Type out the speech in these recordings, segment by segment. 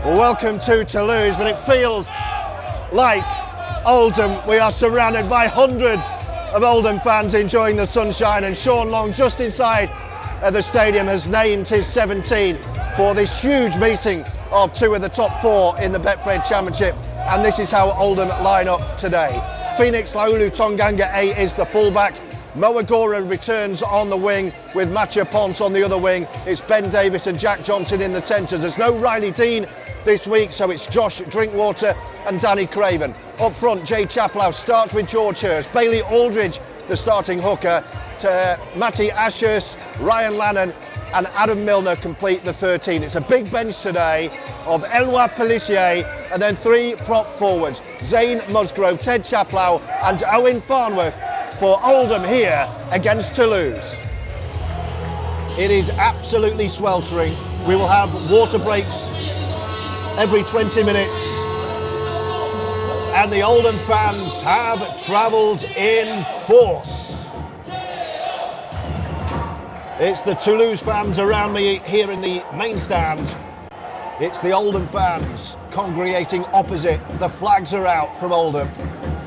Welcome to Toulouse, but it feels like Oldham. We are surrounded by hundreds of Oldham fans enjoying the sunshine, and Sean Long, just inside the stadium, has named his 17 for this huge meeting of two of the top four in the Betfred Championship, and this is how Oldham line up today. Phoenix Laulu Tonganga A is the fullback. Agoro returns on the wing with Mathieu Ponce on the other wing. It's Ben Davies and Jack Johnson in the centres. There's no Riley Dean this week, so it's Josh Drinkwater and Danny Craven. Up front, Jay Chaplow starts with George Hurst. Bailey Aldridge, the starting hooker, to Matty Ashurst, Ryan Lannon and Adam Milner complete the 13. It's a big bench today of Eloi Pellissier and then three prop forwards, Zane Musgrove, Ted Chaplow and Owen Farnworth for Oldham here against Toulouse. It is absolutely sweltering. We will have water breaks every 20 minutes. And the Oldham fans have travelled in force. It's the Toulouse fans around me here in the main stand. It's the Oldham fans congregating opposite. The flags are out from Oldham.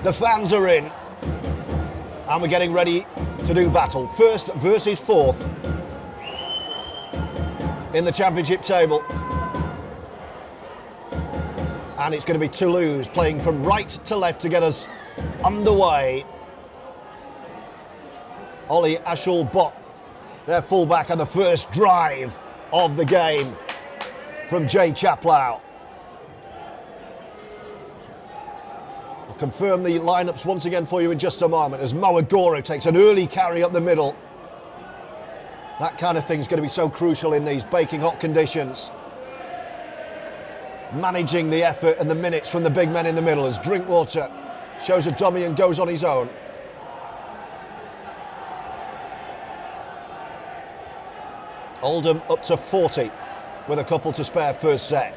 The fans are in. And we're getting ready to do battle. First versus fourth in the championship table. And it's going to be Toulouse playing from right to left to get us underway. Ollie Ashall-Bott, their fullback, and the first drive of the game from Jay Chaplow. I'll confirm the lineups once again for you in just a moment as Agoro takes an early carry up the middle. That kind of thing's going to be so crucial in these baking hot conditions. Managing the effort and the minutes from the big men in the middle as Drinkwater shows a dummy and goes on his own. Oldham up to 40 with a couple to spare first set.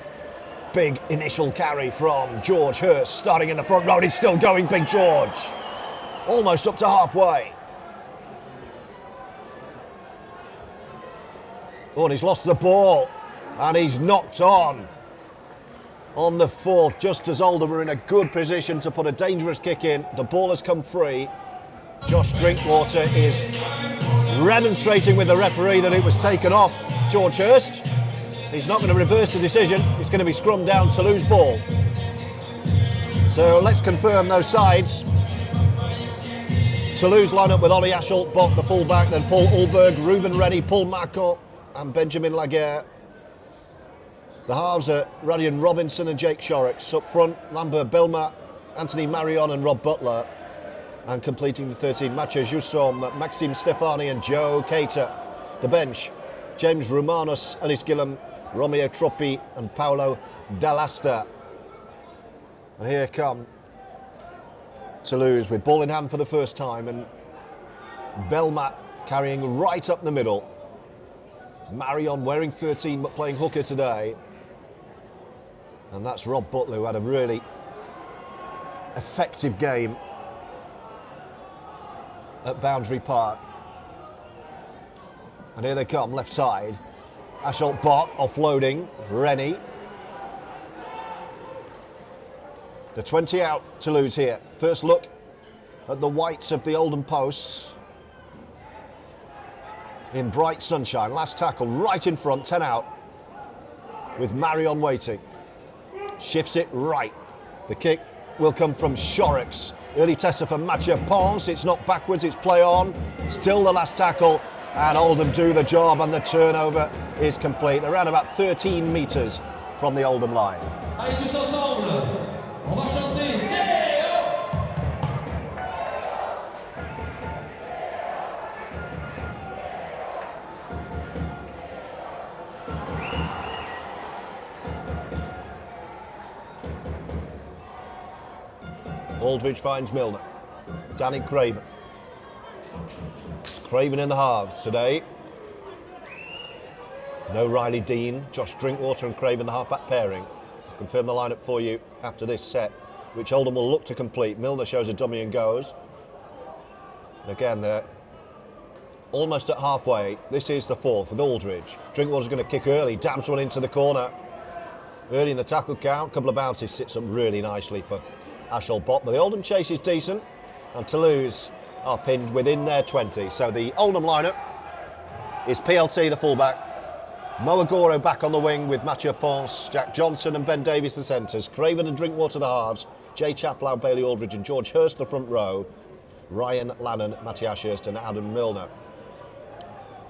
Big initial carry from George Hurst starting in the front row. He's still going, Big George. Almost up to halfway. Oh, and he's lost the ball and he's knocked on the fourth, just as Oldham are in a good position to put a dangerous kick in. The ball has come free. Josh Drinkwater is remonstrating with the referee that it was taken off George Hurst. He's not going to reverse the decision. It's going to be scrum down Toulouse ball. So let's confirm those sides. Toulouse line up with Ollie Ashall-Bott, the fullback, then Paul Ulberg, Ruben Rennie, Paul Marco and Benjamin Laguerre. The halves are Radian Robinson and Jake Shorrocks. Up front, Lambert Belma, Anthony Marion and Rob Butler. And completing the 13, Mathieu Jussom, Maxime Stefani and Joe Keita. The bench, James Romanos, Ellis Gillam, Romeo Troppi and Paolo Dall'Asta. And here come Toulouse with ball in hand for the first time, and Belma carrying right up the middle. Marion wearing 13 but playing hooker today. And that's Rob Butler, who had a really effective game at Boundary Park. And here they come, left side. Ashall-Bott offloading, Rennie. The 20 out, Toulouse here. First look at the whites of the Oldham posts. In bright sunshine, last tackle right in front, 10 out. With Marion waiting. Shifts it right. The kick will come from Shorrocks. Early tester for Mathieu Ponce. It's not backwards, it's play on. Still the last tackle. And Oldham do the job, and the turnover is complete. Around about 13 metres from the Oldham line. Allez tous ensemble, on va chanter. Aldridge finds Milner. Danny Craven. It's Craven in the halves today. No Riley Dean, Josh Drinkwater and Craven the halfback pairing. I'll confirm the lineup for you after this set, which Oldham will look to complete. Milner shows a dummy and goes. And again, they're almost at halfway. This is the fourth with Aldridge. Drinkwater's going to kick early, dabs one into the corner. early in the tackle count. A couple of bounces sits up really nicely for Ashall-Bott, but the Oldham chase is decent, and Toulouse are pinned within their 20. So the Oldham lineup is PLT, the fullback, Agoro back on the wing with Mathieu Ponce, Jack Johnson and Ben Davies the centres, Craven and Drinkwater the halves, Jay Chaplow, Bailey Aldridge and George Hurst the front row, Ryan Lannon, Matty Ashurst and Adam Milner.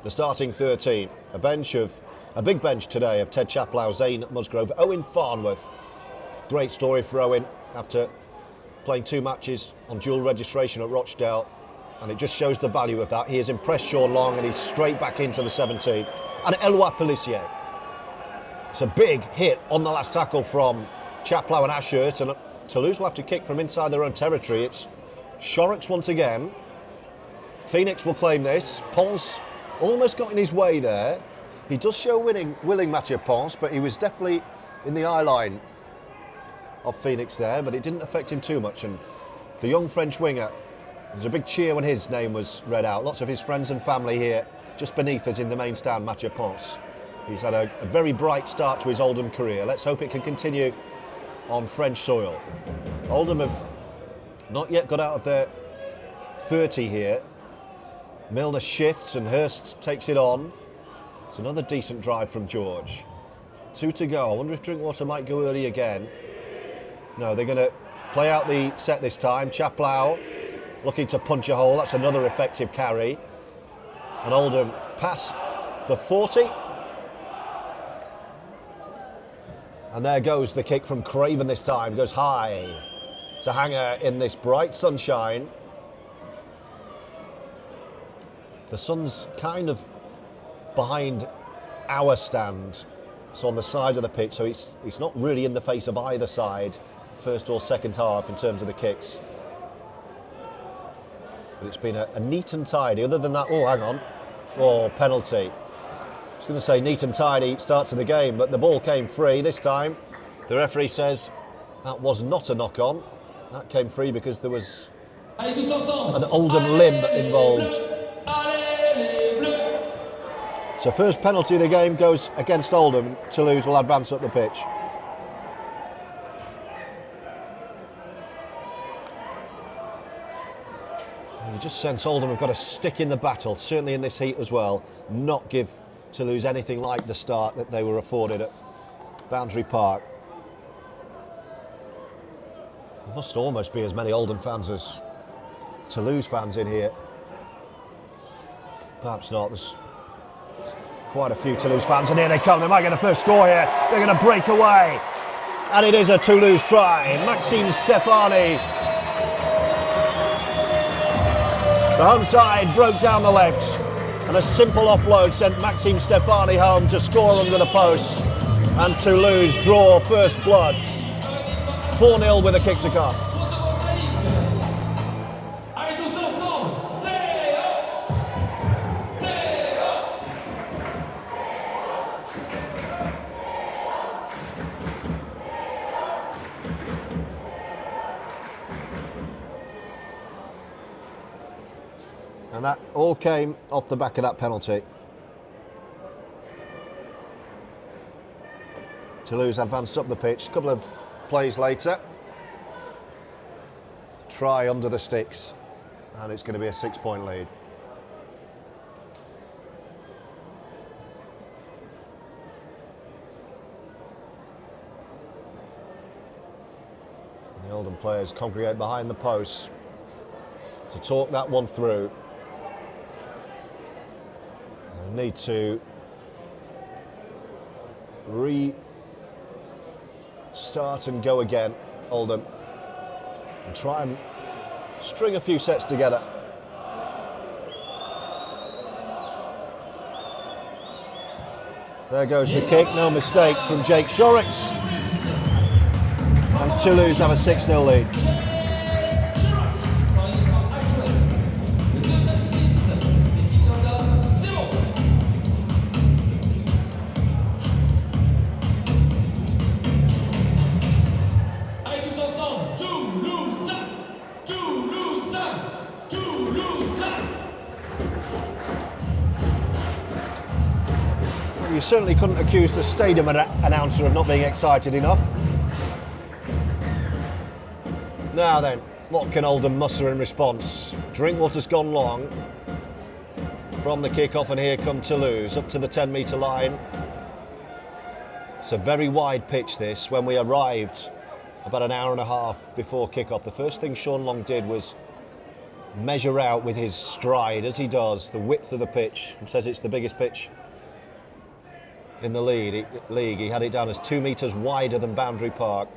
The starting 13, a big bench today of Ted Chaplow, Zane Musgrove, Owen Farnworth. Great story for Owen after playing 2 matches on dual registration at Rochdale, and it just shows the value of that. He has impressed Sean Long and he's straight back into the 17. And Eloi Pellissier. It's a big hit on the last tackle from Chaplow and Ashurst, and Toulouse will have to kick from inside their own territory. It's Shorrocks once again. Phoenix will claim this. Ponce almost got in his way there. He does show willing Mathieu Ponce, but he was definitely in the eye line of Phoenix there, but it didn't affect him too much. And the young French winger, there was a big cheer when his name was read out. Lots of his friends and family here just beneath us in the main stand, Mathieu Ponce. He's had a very bright start to his Oldham career. Let's hope it can continue on French soil. Oldham have not yet got out of their 30 here. Milner shifts and Hurst takes it on. It's another decent drive from George. 2 to go. I wonder if Drinkwater might go early again. No, they're going to play out the set this time. Chaplow looking to punch a hole. That's another effective carry. And Oldham pass the 40. And there goes the kick from Craven this time. Goes high. It's a hanger in this bright sunshine. The sun's kind of behind our stand. So on the side of the pitch. So it's not really in the face of either side, first or second half, in terms of the kicks. But it's been a neat and tidy. Other than that, oh, hang on. Oh, penalty. I was going to say neat and tidy start to the game, but the ball came free this time. The referee says that was not a knock-on. That came free because there was an Oldham limb involved. So first penalty of the game goes against Oldham. Toulouse will advance up the pitch. You just sense Oldham have got to stick in the battle, certainly in this heat as well, not give Toulouse anything like the start that they were afforded at Boundary Park. There must almost be as many Oldham fans as Toulouse fans in here. Perhaps not. There's quite a few Toulouse fans, and here they come. They might get the first score here. They're going to break away. And it is a Toulouse try. Maxime Stefani. The home side broke down the left, and a simple offload sent Maxime Stefani home to score under the post, and Toulouse draw first blood. 4-0 with a kick to come. And that all came off the back of that penalty. Toulouse advanced up the pitch. A couple of plays later. Try under the sticks. And it's going to be a 6-point lead. The Oldham players congregate behind the posts to talk that one through. Need to restart and go again, Oldham, and try and string a few sets together. There goes the kick, no mistake from Jake Shorrocks, and Toulouse have a 6-0 lead. you certainly couldn't accuse the stadium announcer of not being excited enough. Now then, what can Oldham muster in response? Drinkwater's gone long from the kick-off, and here come Toulouse up to the 10-metre line. It's a very wide pitch this. When we arrived about an hour and a half before kick-off, the first thing Sean Long did was measure out with his stride, as he does, the width of the pitch, and says it's the biggest pitch in the league. He had it down as 2 metres wider than Boundary Park,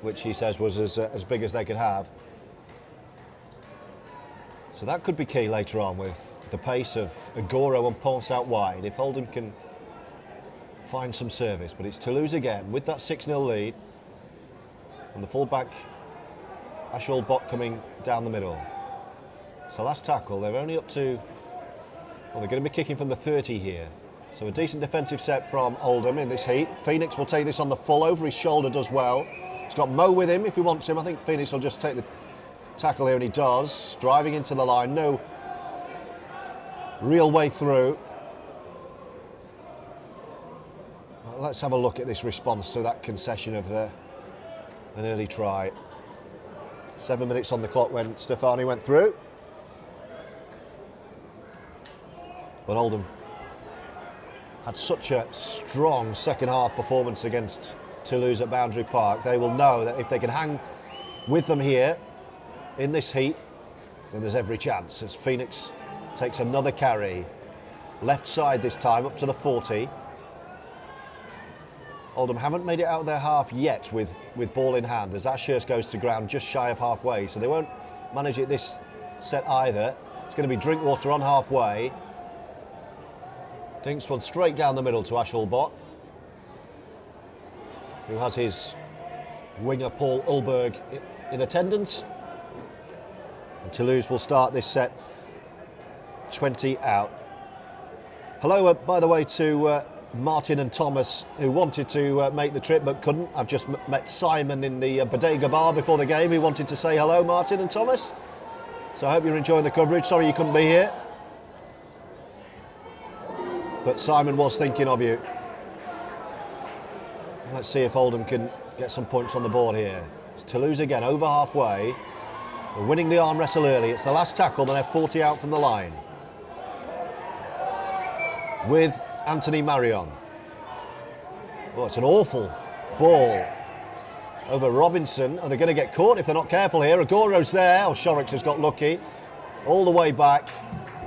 which he says was as big as they could have. So that could be key later on with the pace of Agoro and Ponce out wide, if Oldham can find some service. But it's Toulouse again with that 6-0 lead, and the fullback Ashall-Bott coming down the middle. So last tackle, they're only up to, well, they're going to be kicking from the 30 here. So a decent defensive set from Oldham in this heat. Phoenix will take this on the full, over his shoulder, does well. He's got Mo with him if he wants him. I think Phoenix will just take the tackle here, and he does. Driving into the line, no real way through. Well, let's have a look at this response to that concession of an early try. 7 minutes on the clock when Stefani went through. But Oldham had such a strong second half performance against Toulouse at Boundary Park. They will know that if they can hang with them here in this heat, then there's every chance. As Phoenix takes another carry, left side this time, up to the 40. Oldham haven't made it out of their half yet with ball in hand, as Ashurst goes to ground just shy of halfway, so they won't manage it this set either. It's going to be Drinkwater on halfway. Dinks one straight down the middle to Ashall-Bott, who has his winger Paul Ulberg in attendance. And Toulouse will start this set 20 out. Hello, by the way, to Martin and Thomas, who wanted to make the trip but couldn't. I've just met Simon in the Bodega bar before the game, who wanted to say hello, Martin and Thomas. So I hope you're enjoying the coverage. Sorry you couldn't be here, but Simon was thinking of you. Let's see if Oldham can get some points on the board here. It's Toulouse again, over halfway. They're winning the arm wrestle early. It's the last tackle, and they're 40 out from the line. With Anthony Marion. Oh, it's an awful ball over Robinson. Are they going to get caught if they're not careful here? Agoro's there. Oh, Shorrocks has got lucky. All the way back,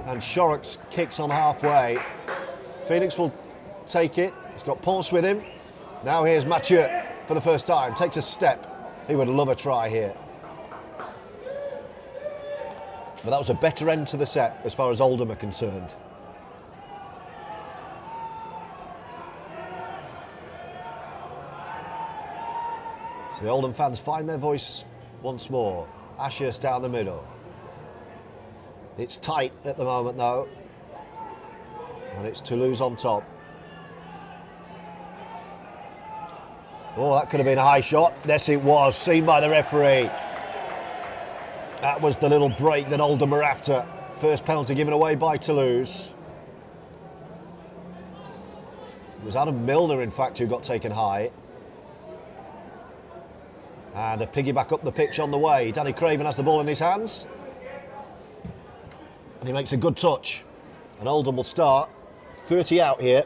and Shorrocks kicks on halfway. Phoenix will take it. He's got Ponce with him. Now here's Mathieu for the first time. Takes a step. He would love a try here. But that was a better end to the set as far as Oldham are concerned. So the Oldham fans find their voice once more. Ashurst down the middle. It's tight at the moment though. And it's Toulouse on top. Oh, that could have been a high shot. Yes, it was. Seen by the referee. That was the little break that Oldham were after. First penalty given away by Toulouse. It was Adam Milner, in fact, who got taken high. And a piggyback up the pitch on the way. Danny Craven has the ball in his hands. And he makes a good touch. And Oldham will start 30 out here,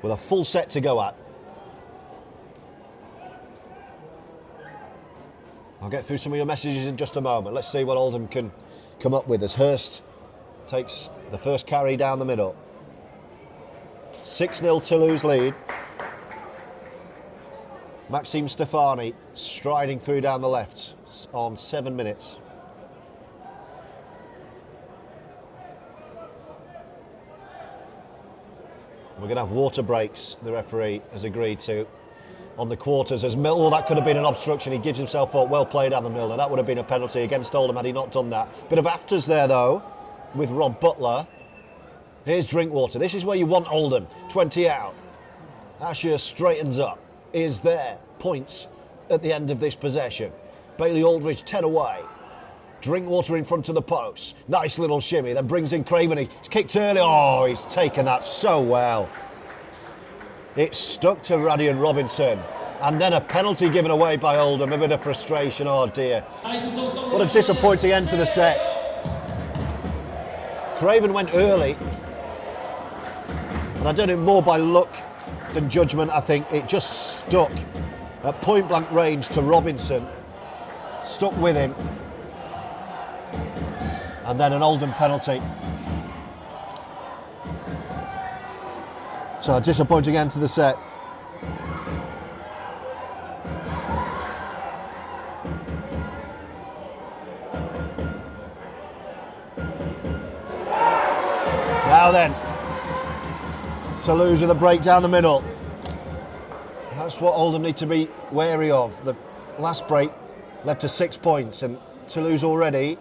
with a full set to go at. I'll get through some of your messages in just a moment. Let's see what Oldham can come up with as Hurst takes the first carry down the middle. 6-0 Toulouse lead. Maxime Stefani striding through down the left on 7 minutes. We're going to have water breaks, the referee has agreed to, on the quarters. As Milner, that could have been an obstruction. He gives himself up. Well played, Adam Milner. That would have been a penalty against Oldham had he not done that. Bit of afters there, though, with Rob Butler. Here's Drinkwater. This is where you want Oldham. 20 out. Ashurst straightens up. Is there. Points at the end of this possession. Bailey Aldridge 10 away. Drinkwater in front of the post. Nice little shimmy, then brings in Craven. He's kicked early. Oh, he's taken that so well. It's stuck to Radian Robinson. And then a penalty given away by Oldham. A bit of frustration. Oh dear. What a disappointing end to the set. Craven went early. And I don't know, more by luck than judgment, I think. It just stuck at point blank range to Robinson. Stuck with him. And then an Oldham penalty. So a disappointing end to the set. Now then, Toulouse with a break down the middle. That's what Oldham need to be wary of. The last break led to 6 points, and Toulouse already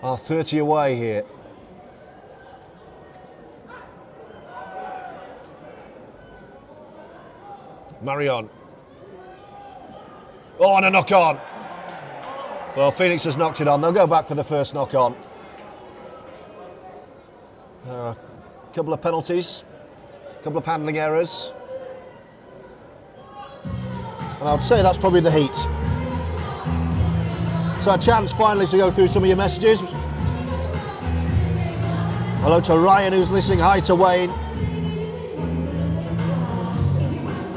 are 30 away here. Marion. Oh, and a knock on. Well, Phoenix has knocked it on. They'll go back for the first knock on. A couple of penalties, a couple of handling errors. And I would say that's probably the heat. So a chance finally to go through some of your messages. Hello to Ryan who's listening. Hi to Wayne.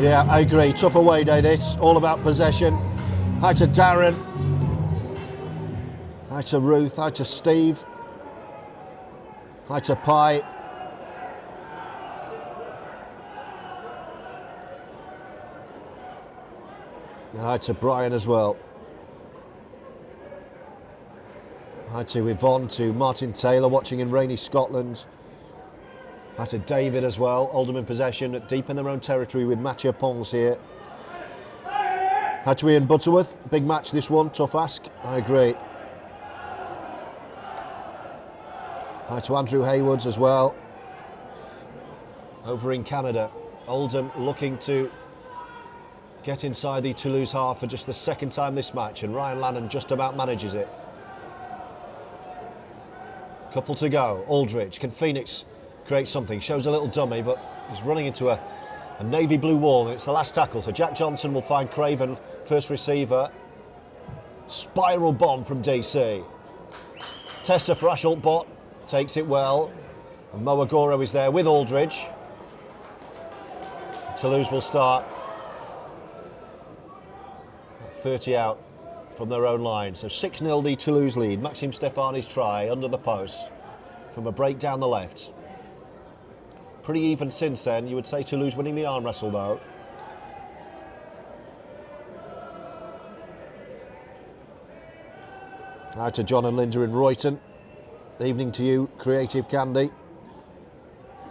Yeah, I agree. Tough away day this. All about possession. Hi to Darren. Hi to Ruth. Hi to Steve. Hi to Pi. And hi to Brian as well. Hi to Yvonne, to Martin Taylor watching in rainy Scotland. Hi to David as well. Oldham in possession, deep in their own territory with Mathieu Pons here. Hi to Ian Butterworth. Big match this one, tough ask. I agree. Hi to Andrew Haywoods as well. Over in Canada, Oldham looking to get inside the Toulouse half for just the second time this match, and Ryan Lannon just about manages it. Couple to go. Aldridge, can Phoenix create something? Shows a little dummy, but he's running into a navy blue wall, and it's the last tackle. So Jack Johnson will find Craven, first receiver. Spiral bomb from DC. Tester for Ashall-Bott, takes it well. And Mo Agoro is there with Aldridge. Toulouse will start 30 out from their own line. So 6-0 the Toulouse lead. Maxime Stefani's try under the post from a break down the left. Pretty even since then. You would say Toulouse winning the arm wrestle though. Hi to John and Linda in Royton. Evening to you, Creative Candy.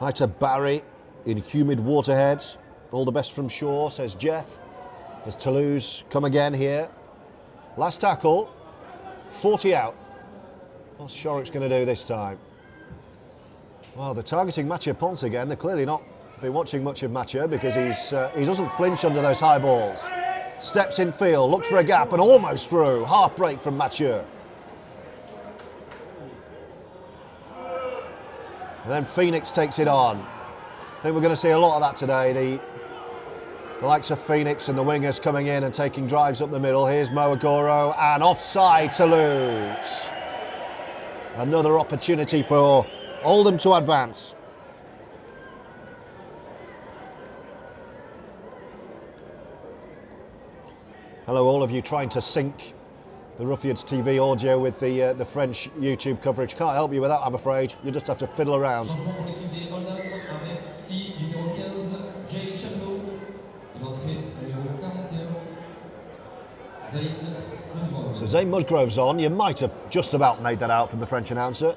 Hi to Barry in humid Waterhead. All the best from shore, says Jeff. As Toulouse come again here. Last tackle, 40 out. What's Shorrock's going to do this time? Well, they're targeting Mathieu Pons again. They've clearly not been watching much of Mathieu because he doesn't flinch under those high balls. Steps in field, looks for a gap and almost through. Half break from Mathieu. And then Phoenix takes it on. I think we're going to see a lot of that today. The likes of Phoenix and the wingers coming in and taking drives up the middle. Here's Mo Agoro and offside Toulouse. Another opportunity for Oldham to advance. Hello all of you trying to sync the Roughyeds TV audio with the French YouTube coverage. Can't help you with that, I'm afraid. You just have to fiddle around. So Zane Musgrove's on. You might have just about made that out from the French announcer.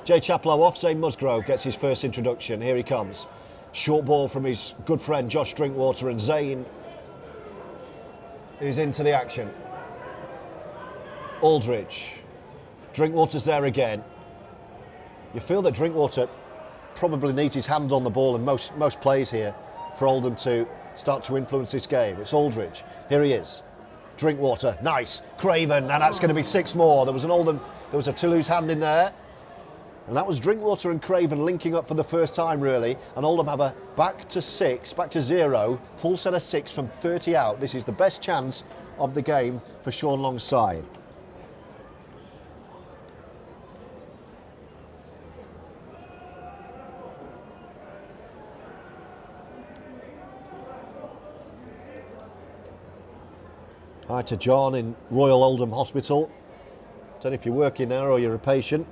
Jay Chaplow off. Zane Musgrove gets his first introduction. Here he comes. Short ball from his good friend Josh Drinkwater, and Zane is into the action. Aldridge. Drinkwater's there again. You feel that Drinkwater probably needs his hand on the ball in most plays here for Oldham to start to influence this game. It's Aldridge. Here he is. Drinkwater, nice. Craven, and that's going to be 6 more. There was a Toulouse hand in there. And that was Drinkwater and Craven linking up for the first time, really. And Oldham have a back to 0, full set of 6 from 30 out. This is the best chance of the game for Sean Long's side. Hi to John in Royal Oldham Hospital. Don't know if you're working there or you're a patient,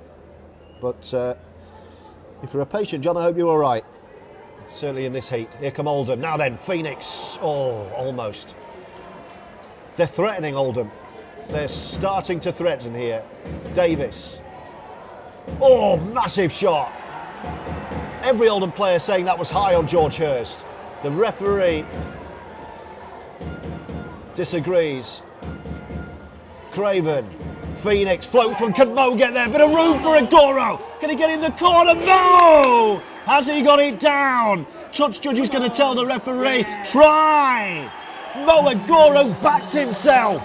but if you're a patient, John, I hope you're all right. Certainly in this heat. Here come Oldham. Now then, Phoenix. Oh, almost. They're threatening Oldham. They're starting to threaten here. Davies. Oh, massive shot. Every Oldham player saying that was high on George Hurst. The referee disagrees. Craven. Phoenix floats one. Can Mo get there? Bit of room for Agoro. Can he get in the corner? Mo! Has he got it down? Touch judge is going to tell the referee, try! Mo Agoro backed himself.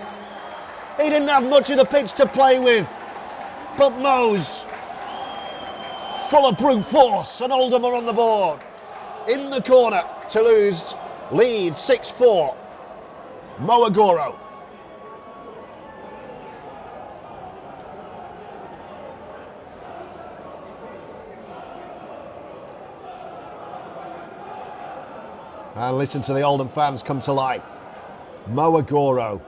He didn't have much of the pitch to play with. But Mo's full of brute force, and Oldham are on the board. In the corner, Toulouse lead 6-4. Mo Agoro. And listen to the Oldham fans come to life. Mo Agoro.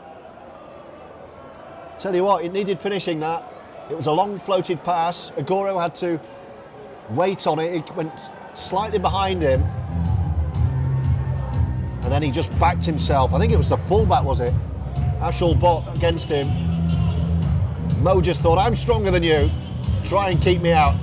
Tell you what, it needed finishing that. It was a long floated pass. Agoro had to wait on it. It went slightly behind him. And then he just backed himself. I think it was the fullback, was it? Ashall-Bott against him. Mo just thought, I'm stronger than you. Try and keep me out.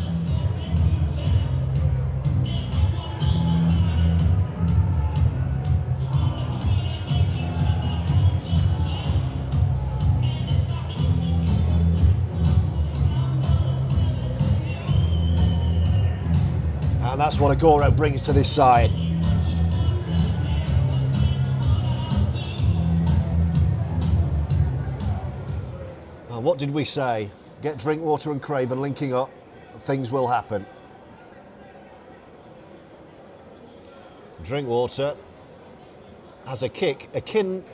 And that's what Agoro brings to this side. Now, what did we say? Get Drinkwater and Craven linking up, things will happen. Drinkwater has a kick akin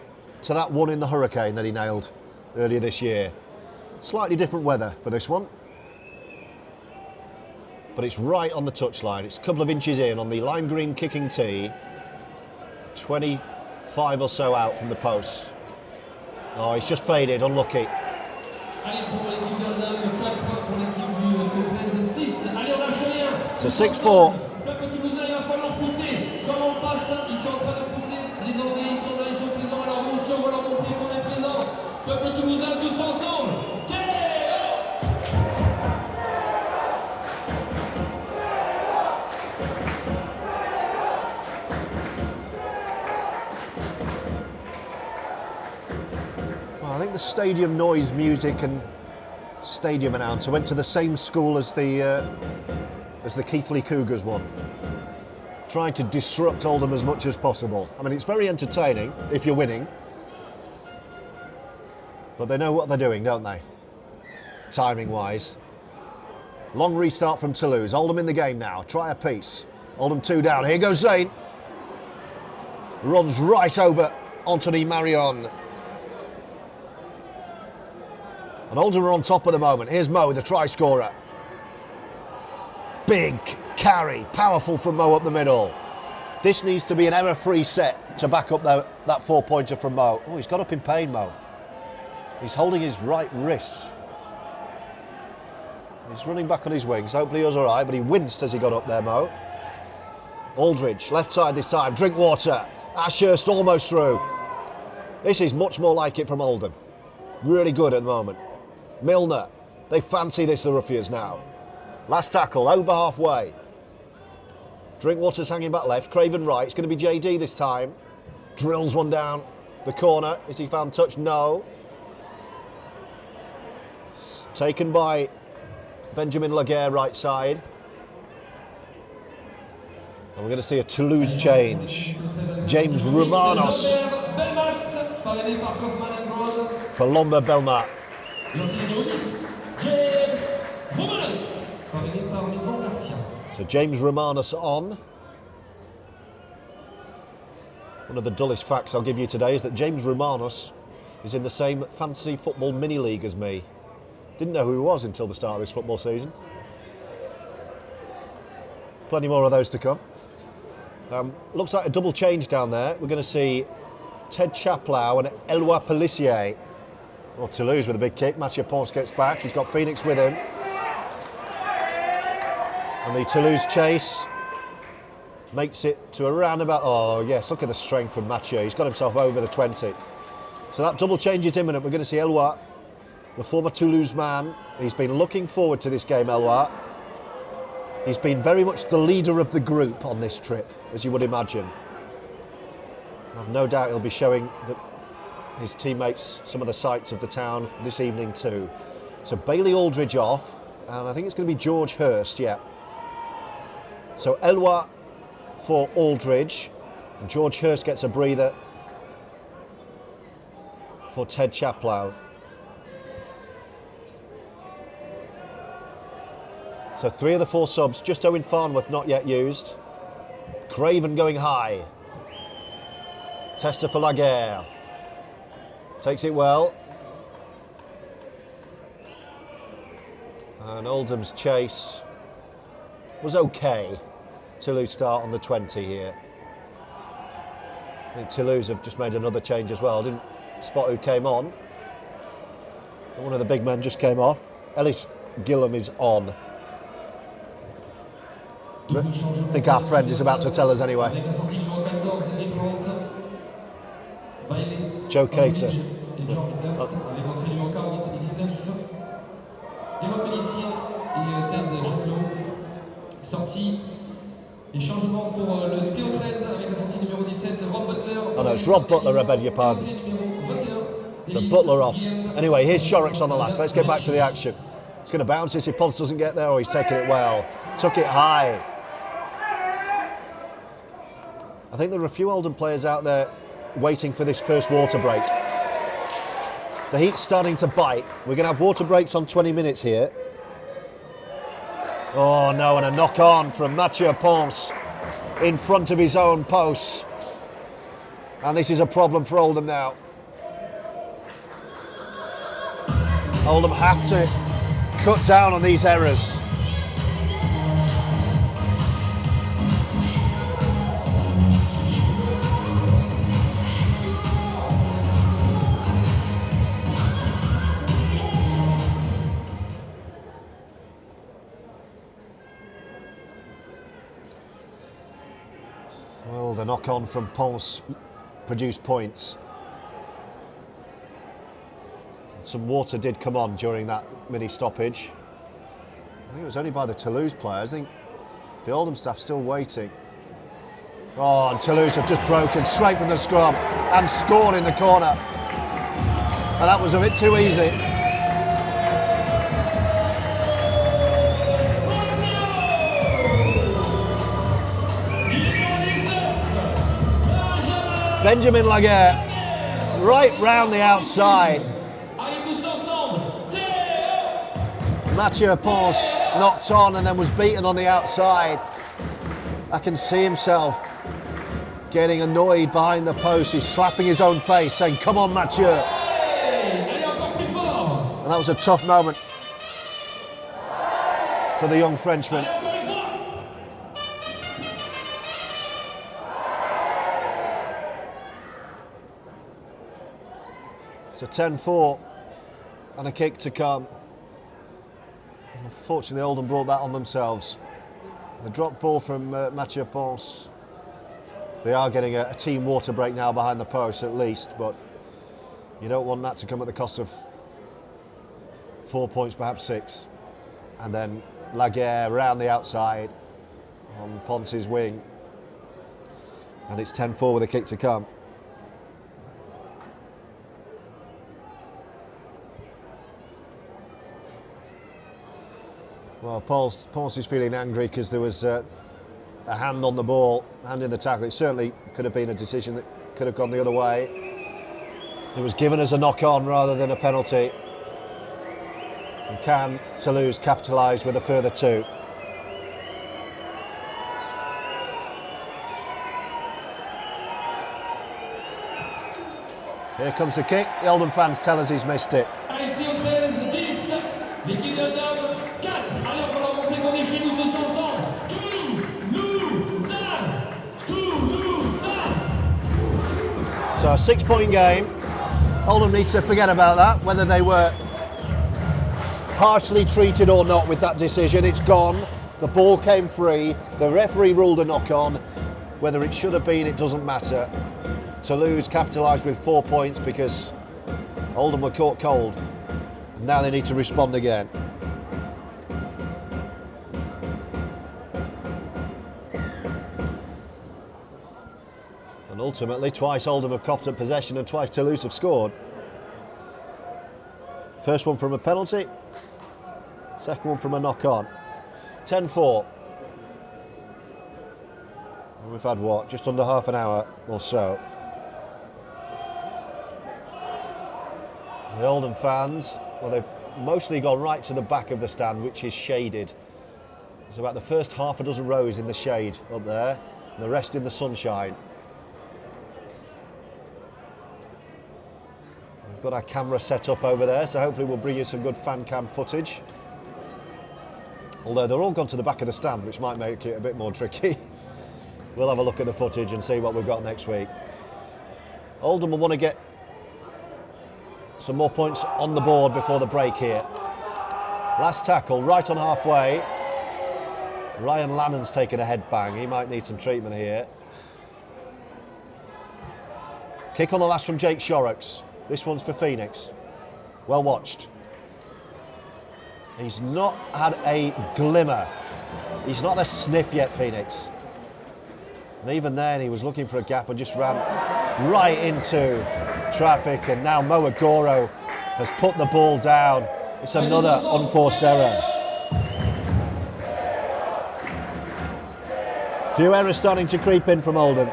to that one in the Hurricane that he nailed earlier this year. Slightly different weather for this one. But it's right on the touchline. It's a couple of inches in on the lime green kicking tee. 25 or so out from the post. Oh, he's just faded, unlucky. So 6-4. I think the stadium noise music and stadium announcer went to the same school as the Keighley Cougars one, trying to disrupt Oldham as much as possible. I mean, it's very entertaining if you're winning, but they know what they're doing, don't they? Timing-wise. Long restart from Toulouse. Oldham in the game now. Try a piece. Oldham 2 down. Here goes Zane. Runs right over Anthony Marion. And Oldham are on top at the moment. Here's Mo, the try scorer. Big carry, powerful from Mo up the middle. This needs to be an error-free set to back up that 4-pointer from Mo. Oh, he's got up in pain, Mo. He's holding his right wrist. He's running back on his wings. Hopefully he was all right, but he winced as he got up there, Mo. Aldridge, left side this time. Drinkwater. Ashurst almost through. This is much more like it from Oldham. Really good at the moment. Milner, they fancy this, the Roughyeds now. Last tackle, over halfway. Drinkwater's hanging back left, Craven right. It's going to be JD this time. Drills one down the corner. Is he found touch? No. Taken by Benjamin Laguerre, right side. And we're going to see a Toulouse change. James Romanos. for Lomba Belmar. L'entraîneur numéro 10, James Romanus, parrainé par Maison Garcia. So James Romanus on. One of the dullest facts I'll give you today is that James Romanus is in the same fantasy football mini-league as me. Didn't know who he was until the start of this football season. Plenty more of those to come. Looks like a double change down there. We're going to see Ted Chaplow and Eloi Pelissier. Or Toulouse with a big kick. Mathieu Ponce gets back. He's got Phoenix with him. And the Toulouse chase makes it to around about... Oh, yes, look at the strength from Mathieu. He's got himself over the 20. So that double change is imminent. We're going to see Eloi, the former Toulouse man. He's been looking forward to this game, Eloi. He's been very much the leader of the group on this trip, as you would imagine. I've no doubt he'll be showing his teammates some of the sights of the town this evening too. So Bailey Aldridge off, and I think it's going to be George Hurst, yeah. So Eloi for Aldridge, and George Hurst gets a breather for Ted Chaplow. So 3 of the 4 subs, just Owen Farnworth not yet used. Craven going high. Tester for Laguerre. Takes it well. And Oldham's chase was okay. Toulouse start on the 20 here. I think Toulouse have just made another change as well. Didn't spot who came on. One of the big men just came off. Ellis Gillam is on. I think our friend is about to tell us anyway. Joe Cater. Oh no, it's Rob Butler, I beg your pardon. So Butler off. Anyway, here's Shorrocks on the last. Let's get back to the action. It's going to bounce this if Ponce doesn't get there. Oh, he's taking it well. Took it high. I think there are a few Oldham players out there waiting for this first water break. The heat's starting to bite. We're going to have water breaks on 20 minutes here. Oh no, and a knock on from Mathieu Ponce in front of his own posts. And this is a problem for Oldham now. Oldham have to cut down on these errors. Well, the knock on from Ponce produced points. Some water did come on during that mini stoppage. I think it was only by the Toulouse players. I think the Oldham staff still waiting. Oh, and Toulouse have just broken straight from the scrum and scored in the corner. And that was a bit too easy. Benjamin Laguerre, right round the outside. Mathieu Ponce knocked on and then was beaten on the outside. I can see himself getting annoyed behind the post. He's slapping his own face, saying, "Come on, Mathieu." And that was a tough moment for the young Frenchman. So 10-4 and a kick to come. Unfortunately, Oldham brought that on themselves. The drop ball from Mathieu Ponce. They are getting a team water break now behind the post at least, but you don't want that to come at the cost of 4 points, perhaps 6. And then Laguerre around the outside on Ponce's wing. And it's 10-4 with a kick to come. Well, Ponce is feeling angry because there was a hand on the ball, hand in the tackle. It certainly could have been a decision that could have gone the other way. It was given as a knock-on rather than a penalty. And can Toulouse capitalise with a further 2? Here comes the kick. The Oldham fans tell us he's missed it. Arrêté au 13, 10, l'équipe d'Oldham, 4. Allez, on va leur montrer qu'on est chez nous tous ensemble. Toulouse! Toulouse! So a 6-point game. Oldham needs to forget about that, whether they were harshly treated or not with that decision. It's gone. The ball came free. The referee ruled a knock-on. Whether it should have been, it doesn't matter. Toulouse capitalised with 4 points because Oldham were caught cold. And now they need to respond again. And ultimately, twice Oldham have coughed up possession and twice Toulouse have scored. First one from a penalty, second one from a knock-on. 10-4. And we've had, what, just under half an hour or so. The Oldham fans, well, they've mostly gone right to the back of the stand, which is shaded. There's about the first half a dozen rows in the shade up there, and the rest in the sunshine. We've got our camera set up over there, so hopefully we'll bring you some good fan cam footage. Although they're all gone to the back of the stand, which might make it a bit more tricky. We'll have a look at the footage and see what we've got next week. Oldham will want to get some more points on the board before the break here. Last tackle, right on halfway. Ryan Lannon's taken a head bang. He might need some treatment here. Kick on the last from Jake Shorrocks. This one's for Phoenix. Well watched. He's not had a glimmer. He's not a sniff yet, Phoenix. And even then, he was looking for a gap and just ran right into traffic. And now Mo Agoro has put the ball down. It's another unforced error. Few errors starting to creep in from Oldham.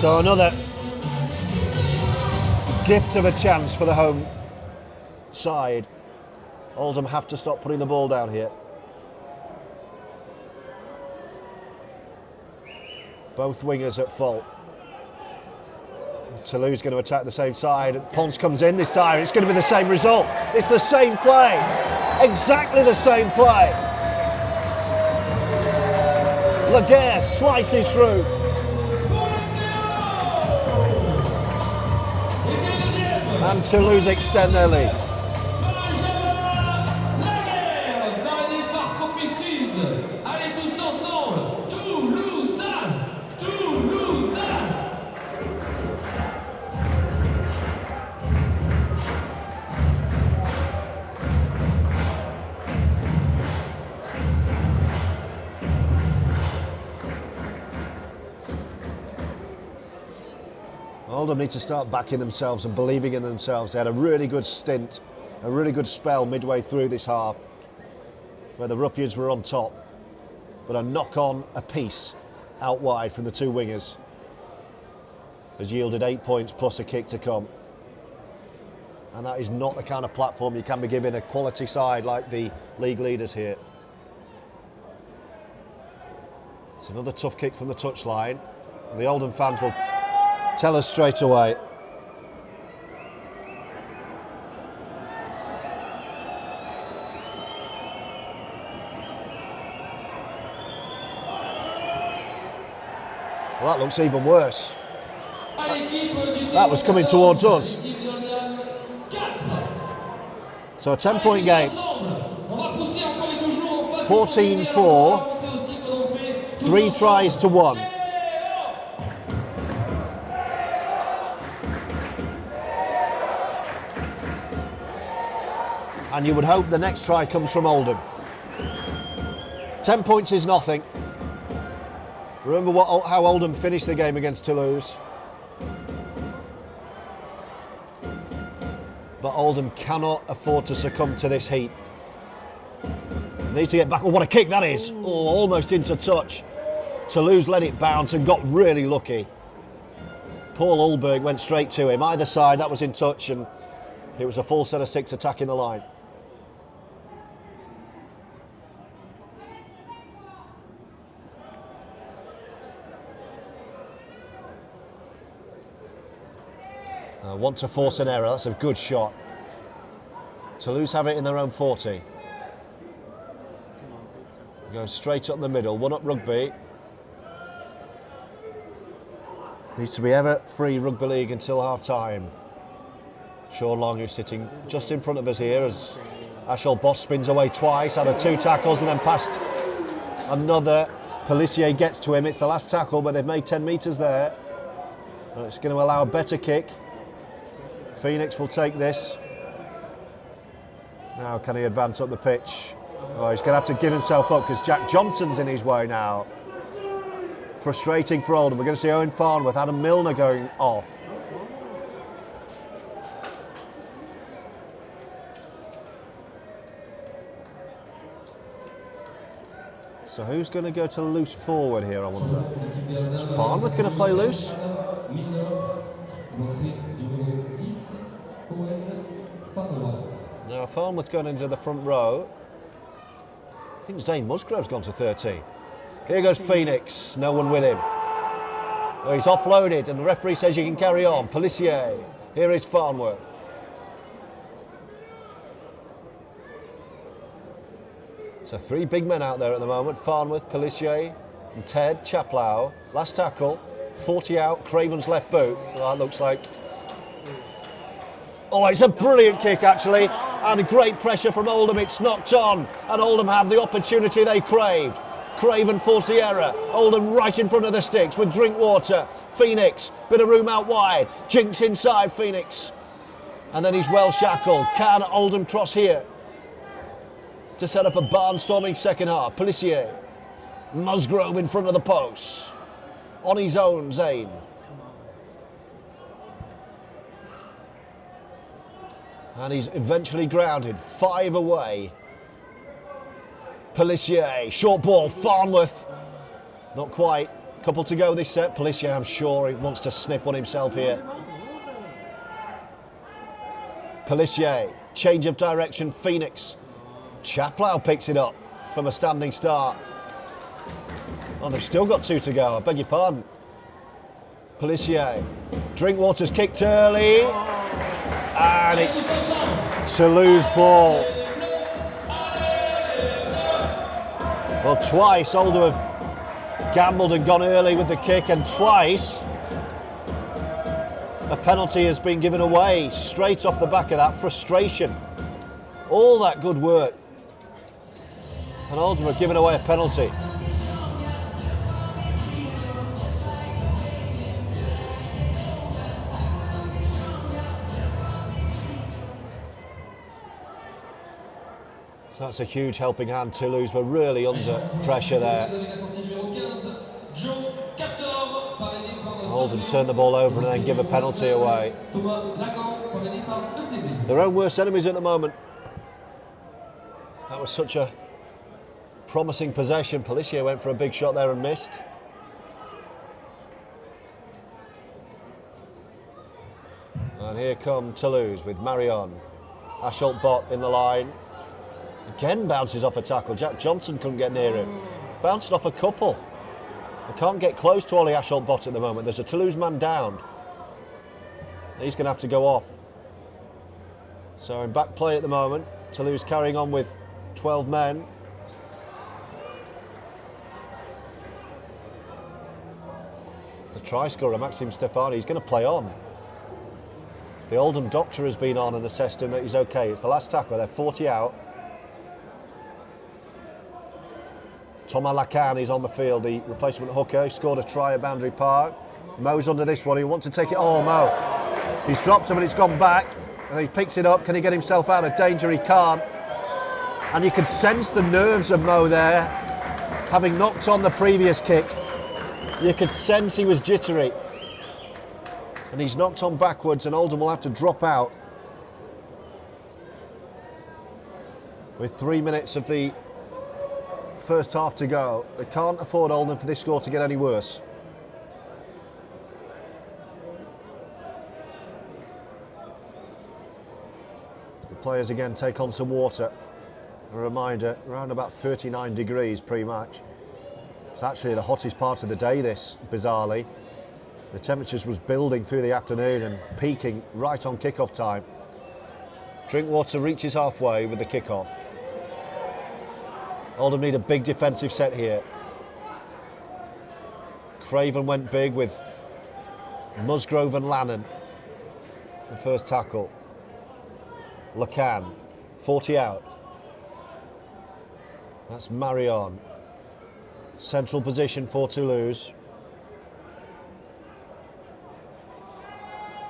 So another gift of a chance for the home side. Oldham have to stop putting the ball down here. Both wingers at fault. Toulouse going to attack the same side. Ponce comes in this time. It's going to be the same result. It's the same play. Exactly the same play. Laguerre slices through. And Toulouse extend their lead. Oldham need to start backing themselves and believing in themselves. They had a really good stint, a really good spell midway through this half, where the Roughyeds were on top, but a knock-on apiece out wide from the two wingers has yielded 8 points plus a kick to come. And that is not the kind of platform you can be giving a quality side like the league leaders here. It's another tough kick from the touchline. The Oldham fans will tell us straight away. Well, that looks even worse. That was coming towards us. So a 10-point game. 14-4. 3 tries to 1. And you would hope the next try comes from Oldham. 10 points is nothing. Remember how Oldham finished the game against Toulouse. But Oldham cannot afford to succumb to this heat. Needs to get back. Oh, what a kick that is. Oh, almost into touch. Toulouse let it bounce and got really lucky. Paul Ulberg went straight to him. Either side, that was in touch, and it was a full set of 6 attacking the line. Want to force an error. That's a good shot. Toulouse have it in their own 40. Going straight up the middle. One up Rugby. Needs to be ever free rugby league until half time. Sean Long, who's sitting just in front of us here as Ashall-Bott spins away twice, out of 2 tackles and then past another. Pelissier gets to him. It's the last tackle, but they've made 10 metres there. It's going to allow a better kick. Phoenix will take this. Now can he advance up the pitch? Oh, he's going to have to give himself up because Jack Johnson's in his way now. Frustrating for Oldham. We're going to see Owen Farnworth, Adam Milner going off. So who's going to go to loose forward here, I wonder? Is Farnworth going to play loose? Now Farnworth's gone into the front row. I think Zane Musgrove's gone to 13. Here goes Phoenix, no one with him. Oh, he's offloaded and the referee says you can carry on. Pelissier, here is Farnworth. So 3 big men out there at the moment. Farnworth, Pelissier and Ted Chaplow. Last tackle, 40 out, Craven's left boot. Well, that looks like... Oh, it's a brilliant kick actually, and great pressure from Oldham. It's knocked on, and Oldham have the opportunity they craved. Craven forced the error. Oldham right in front of the sticks with Drinkwater. Phoenix, bit of room out wide. Jinks inside Phoenix. And then he's well shackled. Can Oldham cross here to set up a barnstorming second half? Pelissier. Musgrove in front of the post. On his own, Zane. And he's eventually grounded. 5 away. Pelissier, short ball, Farnworth. Not quite. Couple to go this set. Pelissier, I'm sure he wants to sniff one himself here. Pelissier, change of direction, Phoenix. Chaplow picks it up from a standing start. Oh, they've still got 2 to go, I beg your pardon. Pelissier, Drinkwater's kicked early. And it's Toulouse ball. Well, twice Oldham have gambled and gone early with the kick, and twice a penalty has been given away straight off the back of that. Frustration. All that good work. And Oldham have given away a penalty. So that's a huge helping hand. Toulouse were really under pressure there. Oldham turned the ball over and then give a penalty away. Their own worst enemies at the moment. That was such a promising possession. Pelissier went for a big shot there and missed. And here come Toulouse with Marion. Ashall-Bott in the line. Again bounces off a tackle. Jack Johnson couldn't get near him. Bounced off a couple. They can't get close to Ollie Ashall-Bott at the moment. There's a Toulouse man down. He's going to have to go off. So in back play at the moment. Toulouse carrying on with 12 men. The try scorer, Maxime Stefani, he's going to play on. The Oldham doctor has been on and assessed him that he's okay. It's the last tackle. They're 40 out. Thomas Lacan is on the field, the replacement hooker. He scored a try at Boundary Park. Mo's under this one. He wants to take it. Oh, Mo. He's dropped him and it's gone back. And he picks it up. Can he get himself out of danger? He can't. And you can sense the nerves of Mo there. Having knocked on the previous kick, you could sense he was jittery. And he's knocked on backwards, and Oldham will have to drop out with 3 minutes of the first half to go. They can't afford Oldham for this score to get any worse. The players again take on some water. A reminder, around about 39 degrees pre-match. It's actually the hottest part of the day, this, bizarrely. The temperatures was building through the afternoon and peaking right on kick-off time. Drinkwater reaches halfway with the kick-off. Oldham need a big defensive set here. Craven went big with Musgrove and Lannan. The first tackle. Lacan, 40 out. That's Marion. Central position for Toulouse.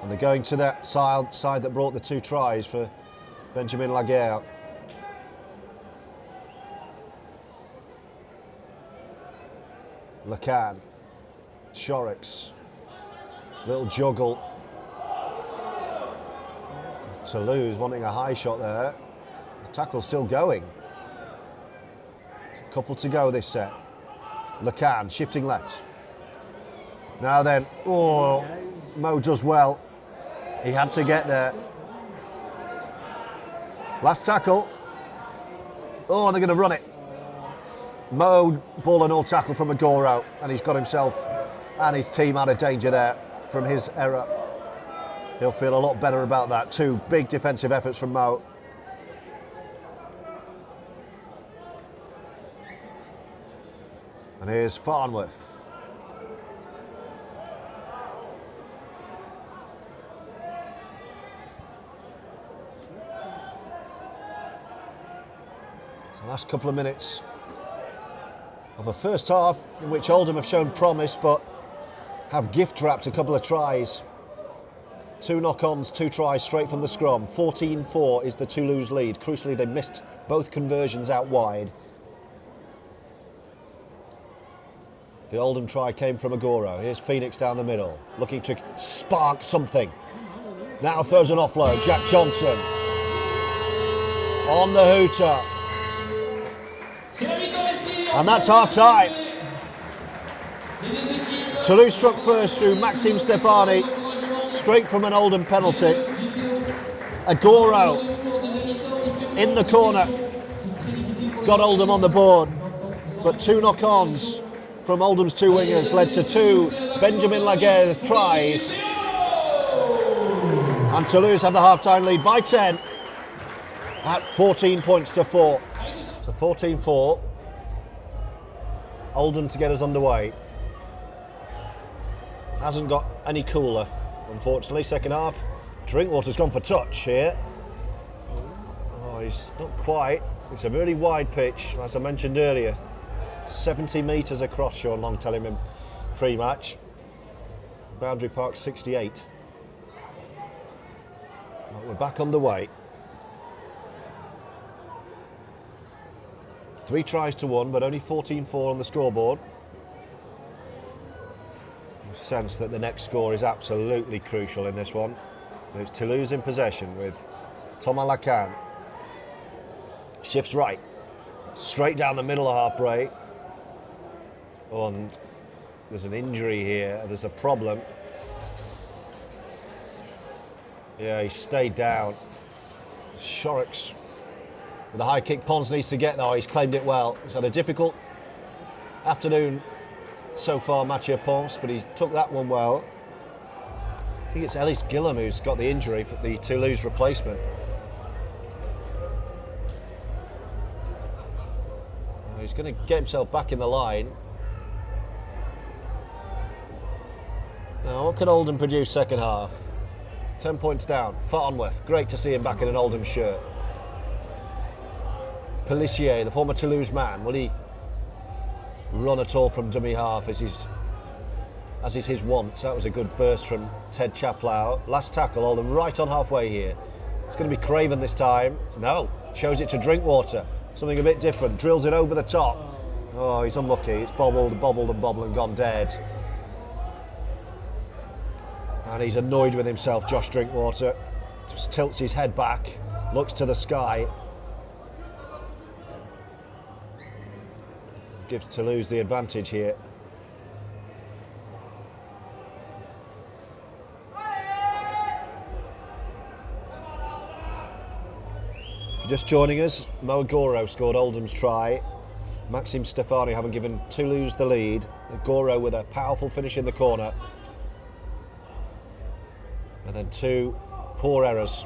And they're going to that side that brought the 2 tries for Benjamin Laguerre. Lacan, Shorrocks, little juggle. Toulouse wanting a high shot there. The tackle's still going. A couple to go this set. Lacan shifting left. Now then, oh, Mo does well. He had to get there. Last tackle. Oh, they're going to run it. Mo, ball and all tackle from Agoro, and he's got himself and his team out of danger there from his error. He'll feel a lot better about that. 2 big defensive efforts from Mo. And here's Farnworth. So the last couple of minutes of a first half in which Oldham have shown promise but have gift-wrapped a couple of tries. 2 knock-ons, 2 tries straight from the scrum. 14-4 is the Toulouse lead. Crucially, they missed both conversions out wide. The Oldham try came from Agoro. Here's Phoenix down the middle, looking to spark something. Now throws an offload. Jack Johnson on the hooter. And that's half-time. Toulouse struck first through Maxime Stefani, straight from an Oldham penalty. Agoro in the corner, got Oldham on the board, but 2 knock-ons from Oldham's 2 wingers led to 2 Benjamin Laguerre tries. And Toulouse have the half-time lead by 10 at 14 points to 4. So 14-4. Oldham to get us underway. Hasn't got any cooler, unfortunately. Second half, Drinkwater's gone for touch here. Oh, he's not quite. It's a really wide pitch, as I mentioned earlier. 70 metres across, Sean Long telling him pre-match. Boundary Park 68. But we're back underway. 3 tries to 1, but only 14-4 on the scoreboard. You sense that the next score is absolutely crucial in this one. And it's Toulouse in possession with Thomas Lacan. Shifts right, straight down the middle of half break. Oh, and there's an injury here, there's a problem. Yeah, he stayed down. Shorrocks with a high kick. Pons needs to get there. He's claimed it well. He's had a difficult afternoon so far, Mathieu Pons, but he took that one well. I think it's Ellis Gillam who's got the injury for the Toulouse replacement. He's going to get himself back in the line. Now, what can Oldham produce second half? 10 points down. Farnworth, great to see him back in an Oldham shirt. Pellissier, the former Toulouse man, will he run at all from dummy half as is his wont? That was a good burst from Ted Chaplow. Last tackle, Oldham right on halfway here. It's going to be Craven this time. No, shows it to Drinkwater. Something a bit different, drills it over the top. Oh, he's unlucky. It's bobbled and bobbled and gone dead. And he's annoyed with himself, Josh Drinkwater. Just tilts his head back, looks to the sky. gives Toulouse the advantage here. If you're just joining us, Agoro scored Oldham's try. Maxime Stefani having given Toulouse the lead. Agoro with a powerful finish in the corner. And then 2 poor errors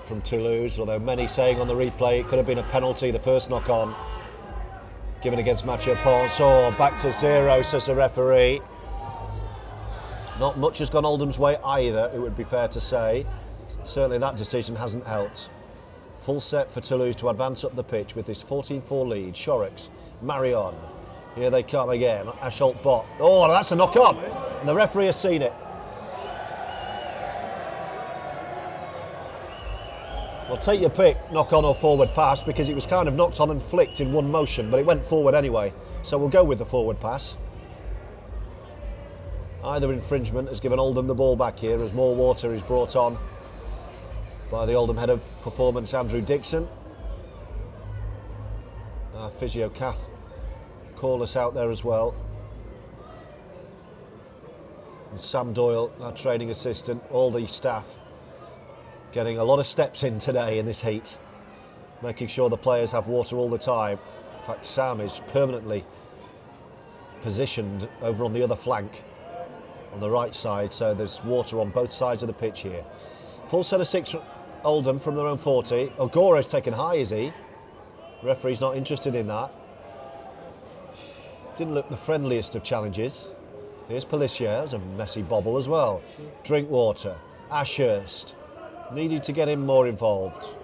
from Toulouse, although many saying on the replay it could have been a penalty, the first knock on given against Mathieu Ponce. Oh, back to 0, says the referee. Not much has gone Oldham's way either, it would be fair to say. Certainly that decision hasn't helped. Full set for Toulouse to advance up the pitch with this 14-4 lead. Chorix, Marion, here they come again. Ashall-Bott. Oh, that's a knock on, and the referee has seen it. Well, take your pick, knock on or forward pass, because it was kind of knocked on and flicked in one motion, but it went forward anyway. So we'll go with the forward pass. Either infringement has given Oldham the ball back here as more water is brought on by the Oldham head of performance, Andrew Dixon. Our physio Kath called us out there as well. And Sam Doyle, our training assistant, all the staff getting a lot of steps in today in this heat, making sure the players have water all the time. In fact, Sam is permanently positioned over on the other flank on the right side, so there's water on both sides of the pitch here. Full set of 6 Oldham from their own 40. Agoro's taken high, is he? Referee's not interested in that. Didn't look the friendliest of challenges. Here's Pelissier, there's a messy bobble as well. Drinkwater, Ashurst, needed to get him more involved.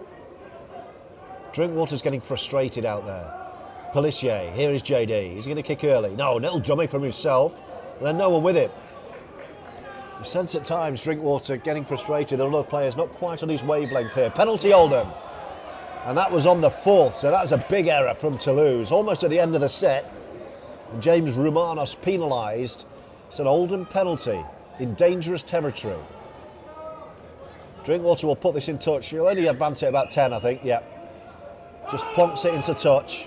Drinkwater's getting frustrated out there. Pelissier, here is JD, he's going to kick early. No, little dummy from himself, and then no one with him. You sense at times Drinkwater getting frustrated, the other players not quite on his wavelength here. Penalty Oldham, and that was on the 4th, so that's a big error from Toulouse, almost at the end of the set. And James Romanos penalised. It's an Oldham penalty in dangerous territory. Drinkwater will put this in touch. He'll only advance it about 10, I think, yeah. Just plonks it into touch.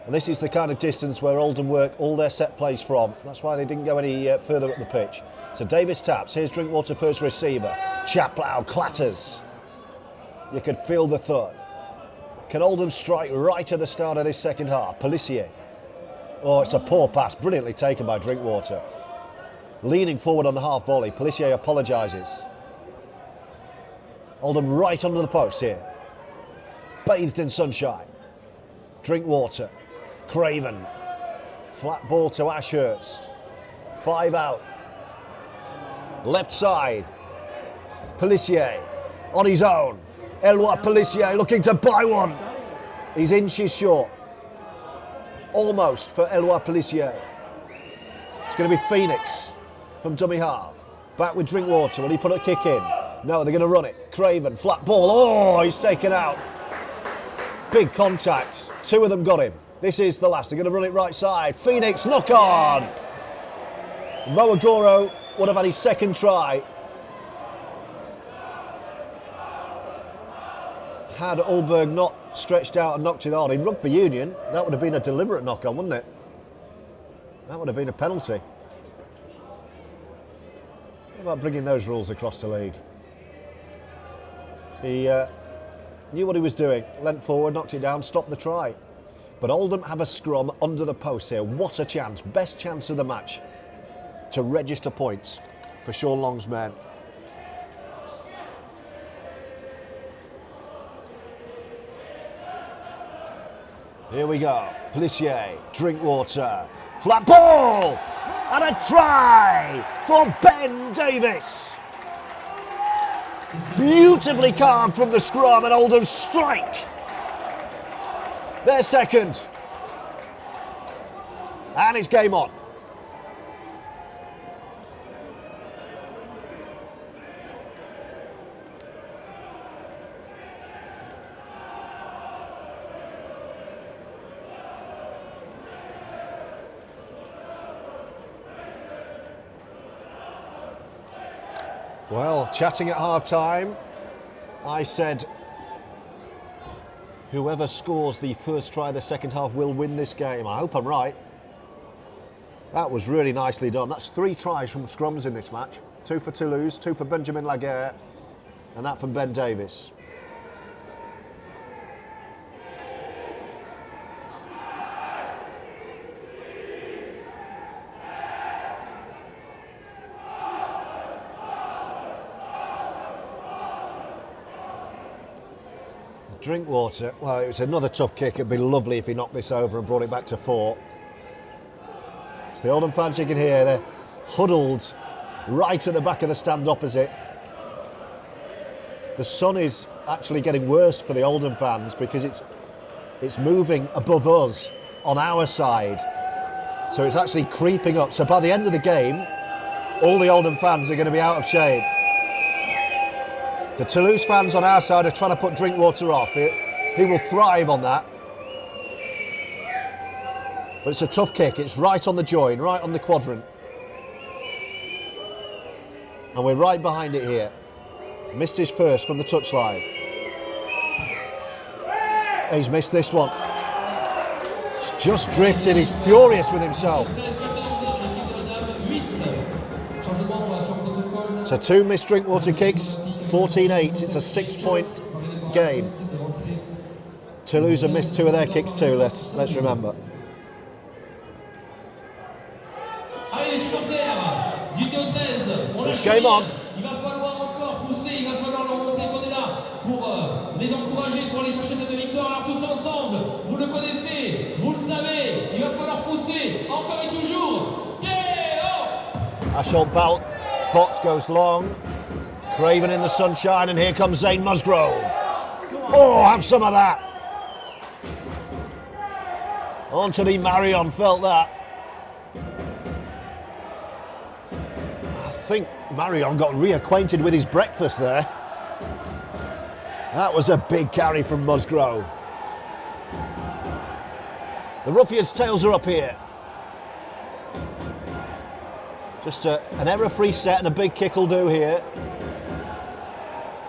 And this is the kind of distance where Oldham work all their set plays from. That's why they didn't go any further up the pitch. So Davies taps. Here's Drinkwater, first receiver. Chaplow clatters. You could feel the thud. Can Oldham strike right at the start of this second half? Pelissier. Oh, it's a poor pass. Brilliantly taken by Drinkwater. Leaning forward on the half volley. Pelissier apologises. Oldham right under the post here. Bathed in sunshine. Drinkwater. Craven. Flat ball to Ashurst. 5 out. Left side. Pelissier on his own. Eloi Pelissier looking to buy one. He's inches short. Almost for Eloi Pelissier. It's going to be Phoenix from dummy half. Back with Drinkwater. Will he put a kick in? No, they're going to run it. Craven, flat ball. Oh, he's taken out. Big contact. 2 of them got him. This is the last. They're going to run it right side. Phoenix, knock on. Mo Agoro would have had his second try. Had Ulberg not stretched out and knocked it on. In rugby union, that would have been a deliberate knock on, wouldn't it? That would have been a penalty. What about bringing those rules across the league? He knew what he was doing, leant forward, knocked it down, stopped the try. But Oldham have a scrum under the post here. What a chance, best chance of the match to register points for Sean Long's men. Here we go, Pelissier, Drinkwater, flat ball, and a try for Ben Davies. Beautifully carved from the scrum, and Oldham strike their second. And it's game on. Well, chatting at half-time, I said whoever scores the first try of the second half will win this game. I hope I'm right. That was really nicely done. That's 3 tries from scrums in this match. 2 for Toulouse, 2 for Benjamin Laguerre, and that from Ben Davies. Drinkwater, well, it was another tough kick. It'd be lovely if he knocked this over and brought it back to 4. It's the Oldham fans you can hear. They're huddled right at the back of the stand opposite. The sun is actually getting worse for the Oldham fans because it's moving above us on our side. So it's actually creeping up. So by the end of the game, all the Oldham fans are going to be out of shade. The Toulouse fans on our side are trying to put Drinkwater off. He will thrive on that. But it's a tough kick. It's right on the join, right on the quadrant. And we're right behind it here. Missed his first from the touchline. He's missed this one. He's just drifted. He's furious with himself. So 2 missed Drinkwater kicks, 14-8. It's a 6-point game. Toulouse have missed 2 of their kicks too, let's remember. This game on. Il va falloir encore pousser, il va falloir leur montrer qu'on est là pour les encourager, pour aller chercher cette victoire. Alors tous ensemble, vous le connaissez, vous le savez, il va falloir pousser encore et toujours. Théo! Ashall-Bott goes long. Craven in the sunshine, and here comes Zane Musgrove. Oh, have some of that. Anthony Marion felt that. I think Marion got reacquainted with his breakfast there. That was a big carry from Musgrove. The Roughyeds' tails are up here. Just an error-free set and a big kick will do here.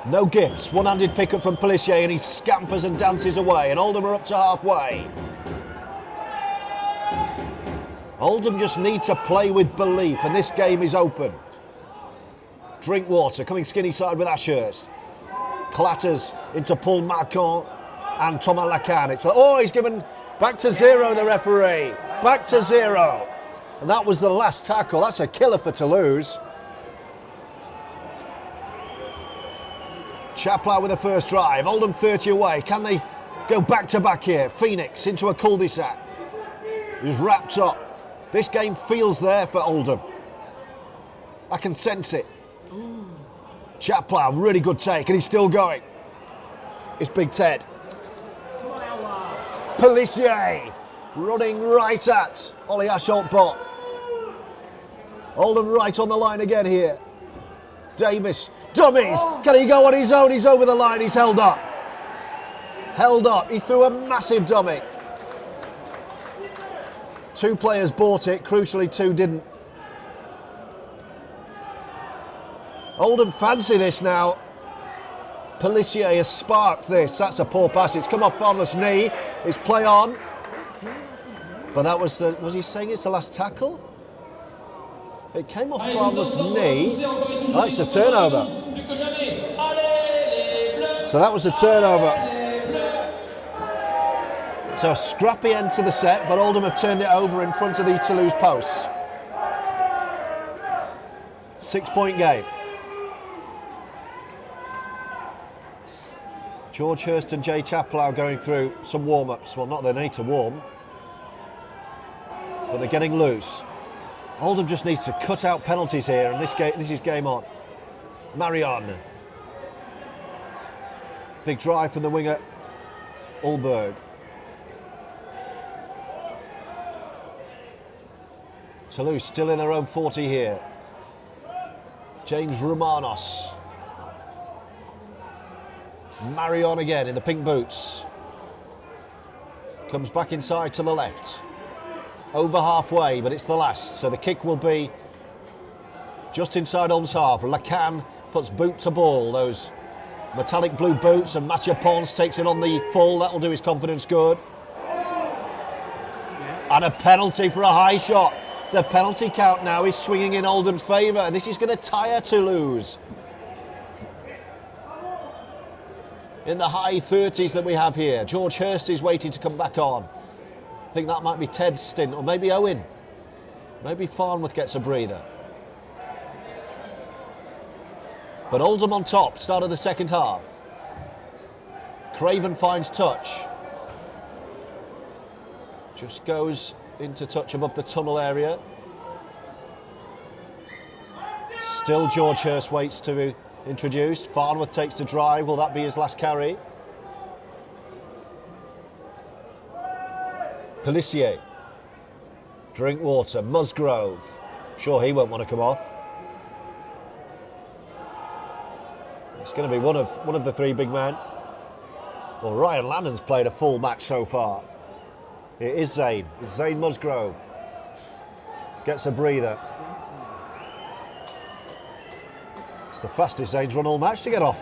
No gifts, one-handed pick-up from Pelissier, and he scampers and dances away, and Oldham are up to halfway. Oldham just need to play with belief, and this game is open. Drinkwater coming skinny side with Ashurst. Clatters into Paul Marcon and Thomas Lacan. It's like, oh, he's given back to 0, the referee. Back to 0. And that was the last tackle. That's a killer for Toulouse. Chaplau with the first drive. Oldham 30 away. Can they go back-to-back here? Phoenix into a cul-de-sac. He's wrapped up. This game feels there for Oldham. I can sense it. Chaplau, really good take, and he's still going. It's Big Ted. Pelissier running right at Ollie Ashall-Bott. Oldham right on the line again here. Davies, dummies, can he go on his own? He's over the line, he's held up. Held up, he threw a massive dummy. 2 players bought it, crucially 2 didn't. Oldham fancy this now. Pelissier has sparked this. That's a poor pass. It's come off Farmer's knee. It's play on. But that was was he saying it's the last tackle? It came off Farmer's knee. Oh, it's a turnover. So that was a turnover. So a scrappy end to the set, but Oldham have turned it over in front of the Toulouse posts. 6-point game. George Hurst and Jay Chaplau going through some warm-ups. Well, not they need to warm, but they're getting loose. Oldham just needs to cut out penalties here, and this is game on. Marion. Big drive from the winger, Ulberg. Toulouse still in their own 40 here. James Romanos. Marion again in the pink boots. Comes back inside to the left. Over halfway, but it's the last. So the kick will be just inside Ulm's half. Lacan puts boot to ball. Those Metallic blue boots, and Mathieu Pons takes it on the full. That'll do his confidence good. And a penalty for a high shot. The penalty count now is swinging in Oldham's favour, and this is going to tire Toulouse. In the high 30s that we have here. George Hurst is waiting to come back on. I think that might be Ted's stint, or maybe Owen. Maybe Farnworth gets a breather. But Oldham on top, start of the second half. Craven finds touch. Just goes into touch above the tunnel area. Still George Hurst waits to be introduced. Farnworth takes the drive. Will that be his last carry? Pelissier. Drinkwater. Musgrove. I'm sure he won't want to come off. It's going to be one of the three big men. Well, Ryan Lannon's played a full match so far. It is Zane. It's Zane Musgrove. Gets a breather. It's the fastest Zane's run all match to get off.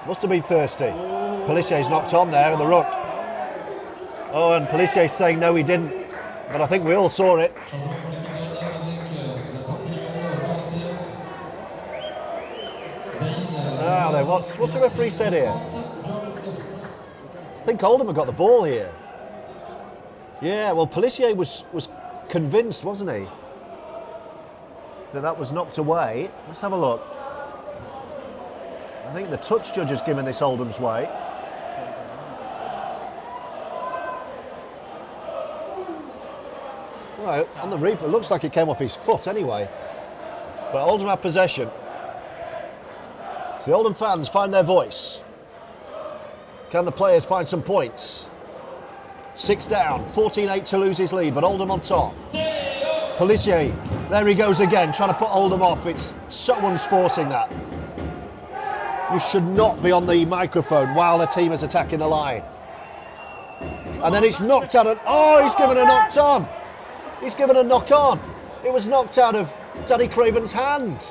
Must have been thirsty. Pelissier's knocked on there in the ruck. Oh, and Pelissier's saying no, he didn't. But I think we all saw it. Now then, what's the referee said here? I think Oldham have got the ball here. Yeah, well, Pelissier was convinced, wasn't he, that was knocked away. Let's have a look. I think the touch judge has given this Oldham's way. Well, on the replay, it looks like it came off his foot anyway. But Oldham have possession. So the Oldham fans find their voice. Can the players find some points? 6 down, 14-8 Toulouse's lead, but Oldham on top. Pelissier, there he goes again, trying to put Oldham off. It's so unsporting, that. You should not be on the microphone while the team is attacking the line. And then it's knocked out of... Oh, he's given a knocked on. He's given a knock on. It was knocked out of Danny Craven's hand.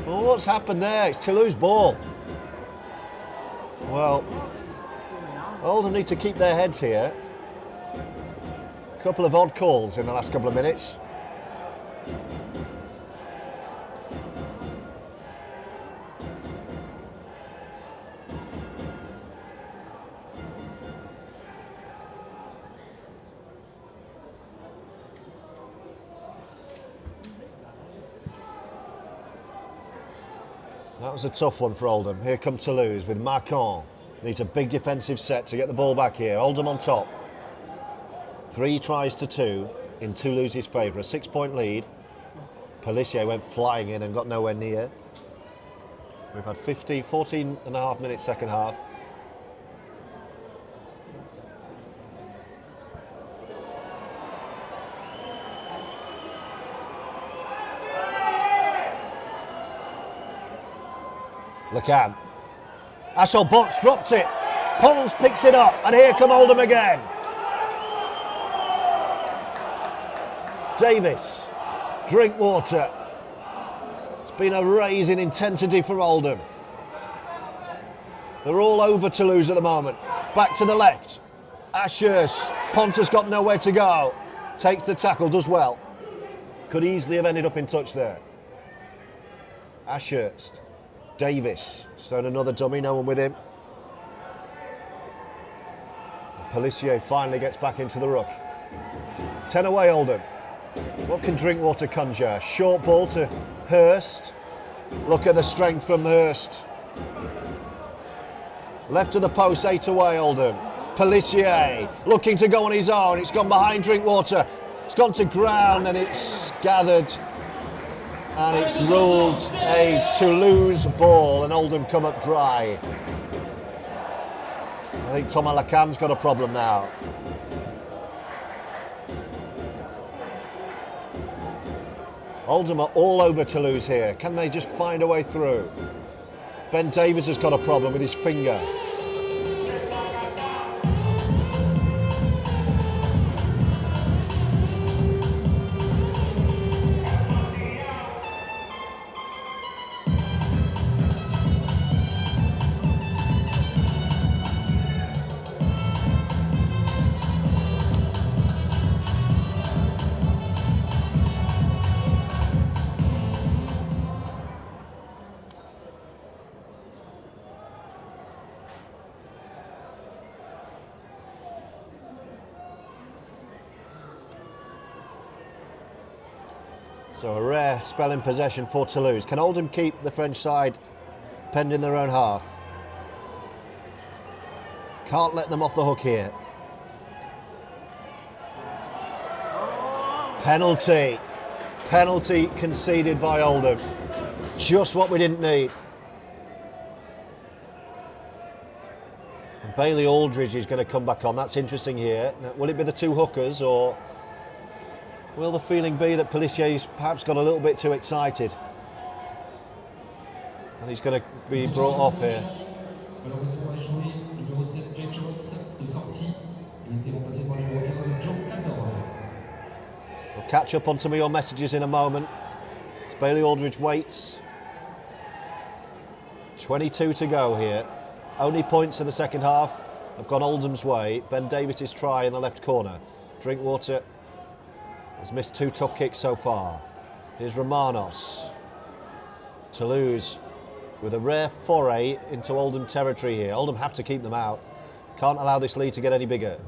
Well, what's happened there? It's Toulouse ball. Well, Oldham need to keep their heads here. A couple of odd calls in the last couple of minutes. That was a tough one for Oldham. Here come Toulouse with Marcon. Needs a big defensive set to get the ball back here. Oldham on top. 3 tries to 2 in Toulouse's favour. A 6-point lead. Pelissier went flying in and got nowhere near. We've had 14 and a half minutes second half. Lacan. Ashall-Bott's dropped it. Pons picks it up, and here come Oldham again. Davies. Drinkwater. It's been a raise in intensity for Oldham. They're all over Toulouse at the moment. Back to the left. Ashurst. Pons has got nowhere to go. Takes the tackle, does well. Could easily have ended up in touch there. Ashurst. Davies, thrown another dummy, no one with him. Pelissier finally gets back into the ruck. 10 away Oldham. What can Drinkwater conjure? Short ball to Hurst. Look at the strength from Hurst. Left to the post, 8 away Oldham. Pelissier looking to go on his own. It's gone behind Drinkwater. It's gone to ground and it's gathered. And it's ruled a Toulouse ball, and Oldham come up dry. I think Thomas Lacan's got a problem now. Oldham are all over Toulouse here. Can they just find a way through? Ben Davies has got a problem with his finger. So a rare spell in possession for Toulouse. Can Oldham keep the French side penned in their own half? Can't let them off the hook here. Penalty. Penalty conceded by Oldham. Just what we didn't need. And Bailey Aldridge is going to come back on. That's interesting here. Now, will it be the two hookers, or will the feeling be that Pelissier's perhaps got a little bit too excited? And he's going to be brought off here. We'll catch up on some of your messages in a moment. As Bailey Aldridge waits. 22 to go here. Only points in the second half have gone Oldham's way. Ben Davies' try in the left corner. Drinkwater has missed 2 tough kicks so far. Here's Romanos. Toulouse with a rare foray into Oldham territory here. Oldham have to keep them out. Can't allow this lead to get any bigger.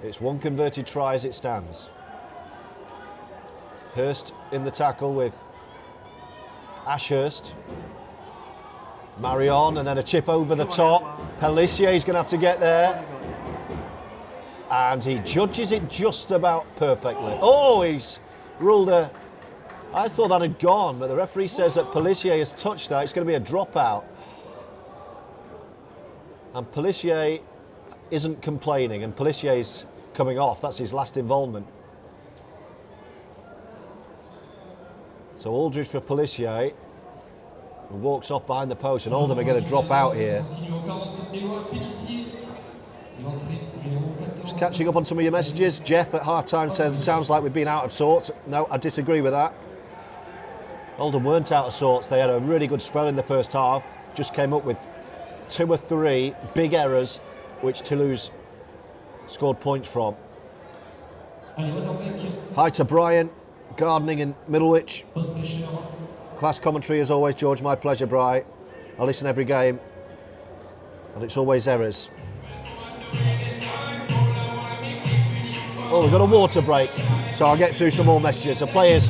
It's 1 converted try as it stands. Hurst in the tackle with Ashurst. Marion, and then a chip over the top. Pelissier's going to have to get there. And he judges it just about perfectly. Oh, he's ruled a... I thought that had gone, but the referee says that Pelissier has touched that. It's going to be a dropout. And Pelissier isn't complaining, and Pelissier's coming off. That's his last involvement. So Aldridge for Pelissier, who walks off behind the post, and Oldham are going to drop out here. Just catching up on some of your messages. Jeff at half-time said, sounds like we've been out of sorts. No, I disagree with that. Oldham weren't out of sorts. They had a really good spell in the first half. Just came up with 2 or 3 big errors, which Toulouse scored points from. Hi to Brian, gardening in Middlewich. Class commentary as always, George. My pleasure, Bri. I listen every game, and it's always errors. Oh, we've got a water break, so I'll get through some more messages. The players...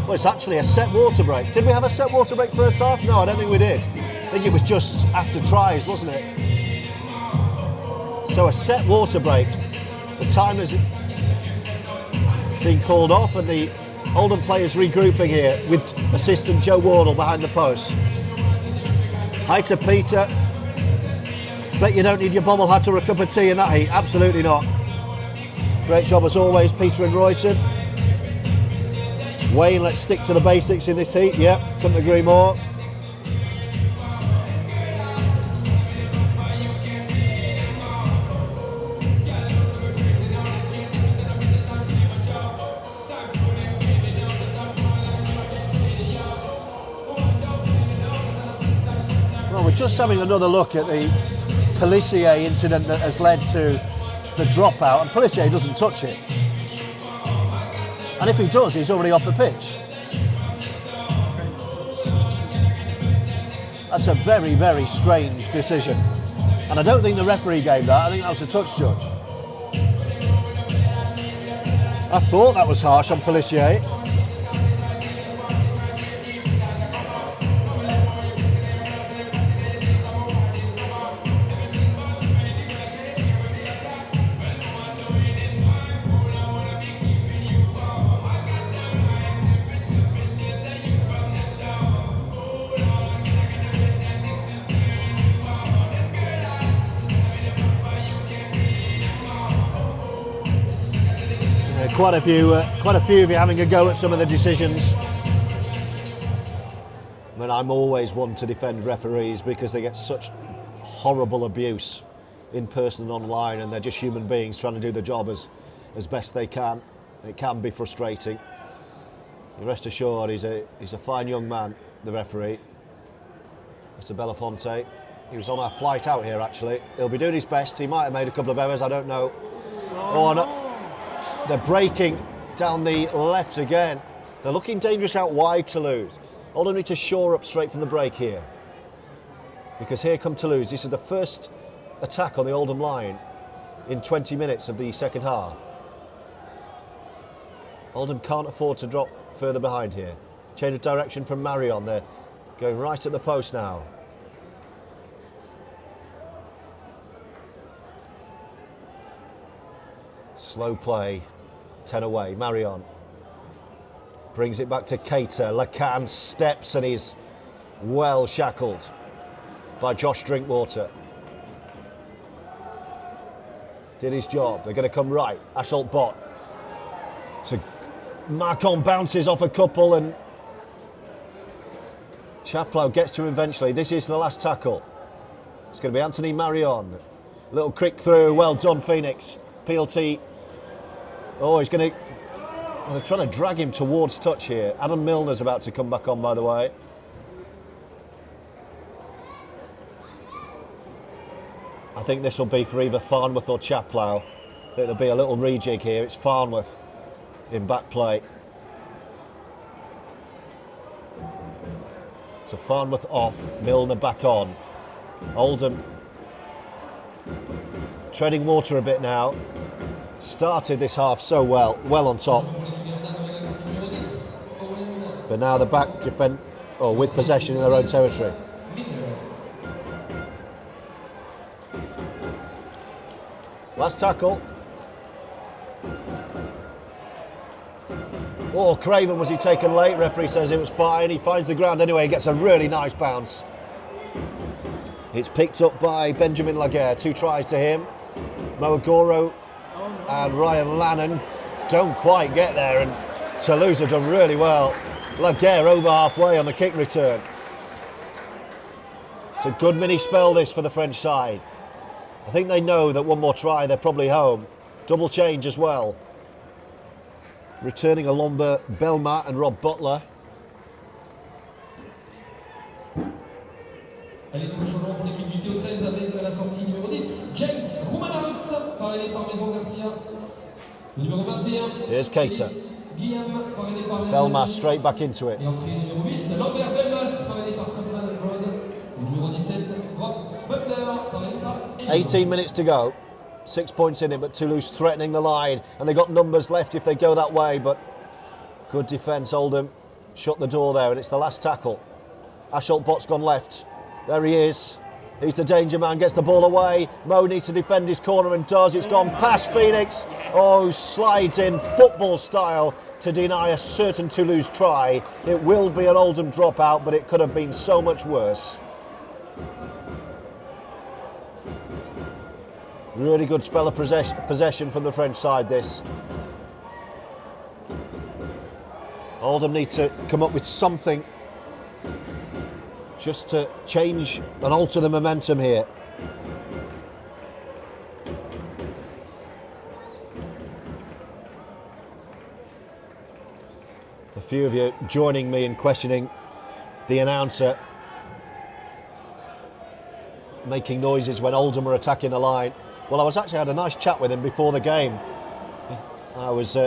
Well, it's actually a set water break. Did we have a set water break first half? No, I don't think we did. I think it was just after tries, wasn't it? So a set water break. The time has been called off, and the Oldham players regrouping here with assistant Joe Wardle behind the post. Hi to Peter. Bet you don't need your bobble hat or a cup of tea in that heat. Absolutely not. Great job as always, Peter and Royton. Wayne, let's stick to the basics in this heat. Yep, couldn't agree more. Well, we're just having another look at the Pelissier incident that has led to the dropout, and Pelissier doesn't touch it. And if he does, he's already off the pitch. That's a very, very strange decision. And I don't think the referee gave that. I think that was a touch, Judge. I thought that was harsh on Pelissier. Quite a few of you having a go at some of the decisions. But I'm always one to defend referees because they get such horrible abuse in person and online, and they're just human beings trying to do the job as best they can. It can be frustrating. Rest assured, he's a fine young man, the referee, Mr. Belafonte. He was on our flight out here actually. He'll be doing his best. He might have made a couple of errors, I don't know. Oh, no. They're breaking down the left again. They're looking dangerous out wide, Toulouse. Oldham need to shore up straight from the break here. Because here come Toulouse. This is the first attack on the Oldham line in 20 minutes of the second half. Oldham can't afford to drop further behind here. Change of direction from Marion. They're going right at the post now. Slow play, 10 away. Marion brings it back to Keita. Lacan steps and he's well shackled by Josh Drinkwater. Did his job. They're going to come right. Ashall-Bott. So Marcon bounces off a couple and Chaplow gets to him eventually. This is the last tackle. It's going to be Anthony Marion. Little crick through. Well done, Phoenix. PLT. Oh, he's going to... Well, they're trying to drag him towards touch here. Adam Milner's about to come back on, by the way. I think this will be for either Farnworth or Chaplow. I think there'll be a little rejig here. It's Farnworth in back play. So Farnworth off, Milner back on. Oldham treading water a bit now. Started this half so well on top. But now the back defend, with possession in their own territory. Last tackle. Oh, Craven, was he taken late? Referee says it was fine. He finds the ground anyway. He gets a really nice bounce. It's picked up by Benjamin Laguerre. 2 tries to him. Agoro and Ryan Lannon don't quite get there, and Toulouse have done really well. Laguerre over halfway on the kick return. It's a good mini spell this for the French side. I think they know that one more try, they're probably home. Double change as well. Returning Alomba, Belma and Rob Butler. Allez, nouveau changement pour l'équipe du TO13 avec à la sortie numéro 10, James Roumanos, parrainé par Maison Garcia. Le numéro 21, here's Keita. Guillaume, parrainé par Belma straight back into it. Et entrée numéro 8, Lambert Belmas, parrainé par Kaufman Road. Le numéro 17, Rob Butler, parrainé par 18 minutes to go. 6 points in it, but Toulouse threatening the line, and they got numbers left if they go that way, but good defence. Oldham shut the door there, and it's the last tackle. Ashall-Bott's gone left. There he is. He's the danger man, gets the ball away. Mo needs to defend his corner and does. It's gone past Phoenix. Oh, slides in football style to deny a certain Toulouse try. It will be an Oldham dropout, but it could have been so much worse. Really good spell of possession from the French side, this. Oldham need to come up with something just to change and alter the momentum here. A few of you joining me in questioning the announcer making noises when Oldham were attacking the line. Well, I had a nice chat with him before the game. I was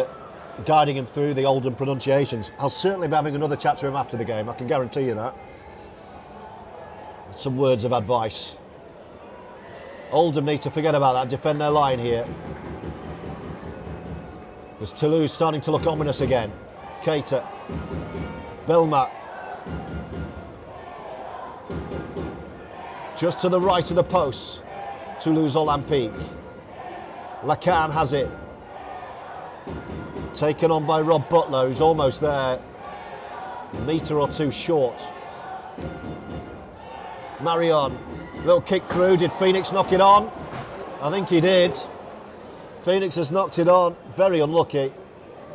guiding him through the Oldham pronunciations. I'll certainly be having another chat to him after the game, I can guarantee you that. Some words of advice. Oldham need to forget about that, defend their line here. There's Toulouse starting to look ominous again. Keita. Belma. Just to the right of the post. Toulouse Olympique. Lacan has it. Taken on by Rob Butler, who's almost there. A metre or two short. Marion, little kick through. Did Phoenix knock it on? I think he did. Phoenix has knocked it on. Very unlucky.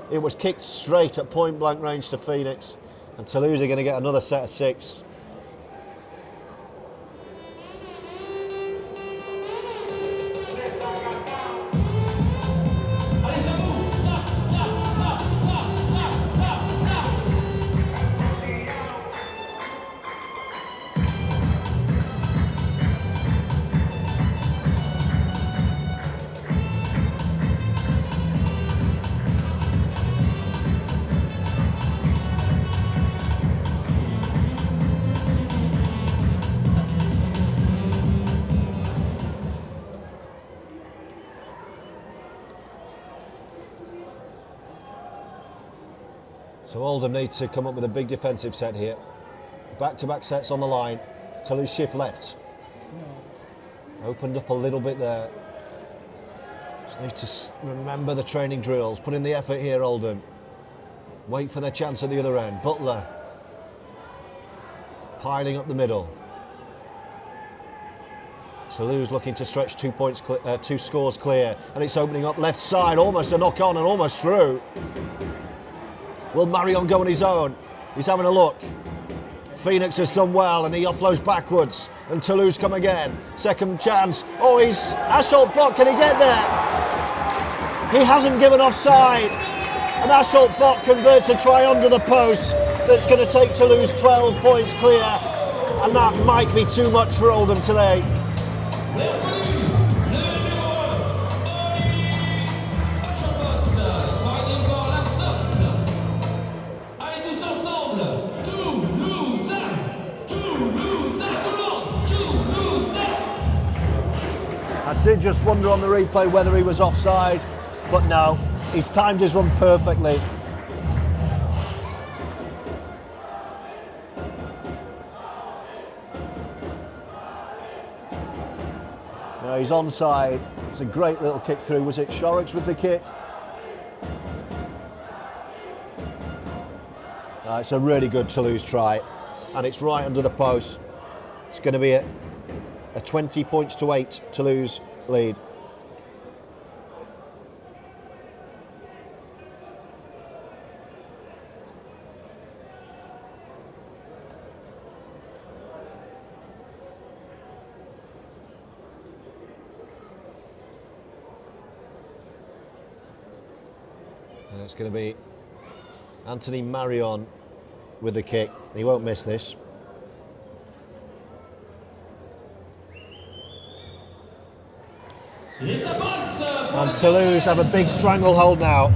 It was kicked straight at point blank range to Phoenix. And Toulouse are going to get another set of 6. So Oldham need to come up with a big defensive set here. Back-to-back sets on the line. Toulouse shift left. Opened up a little bit there. Just need to remember the training drills. Put in the effort here, Oldham. Wait for their chance at the other end. Butler piling up the middle. Toulouse looking to stretch 2 points, 2 scores clear, and it's opening up left side, almost a knock on and almost through. Will Marion go on his own? He's having a look. Phoenix has done well and he offloads backwards, and Toulouse come again. Second chance. Oh, he's Ashall-Bott, can he get there? He hasn't given offside, and Ashall-Bott converts a try under the post that's going to take Toulouse 12 points clear, and that might be too much for Oldham today. I did just wonder on the replay whether he was offside, but no, he's timed his run perfectly. No, he's onside. It's a great little kick through. Was it Shorrocks with the kick? It's a really good Toulouse try, and it's right under the post. It's going to be a 20 points to 8 Toulouse lead. And it's going to be Anthony Marion with the kick. He won't miss this. And Toulouse have a big stranglehold now.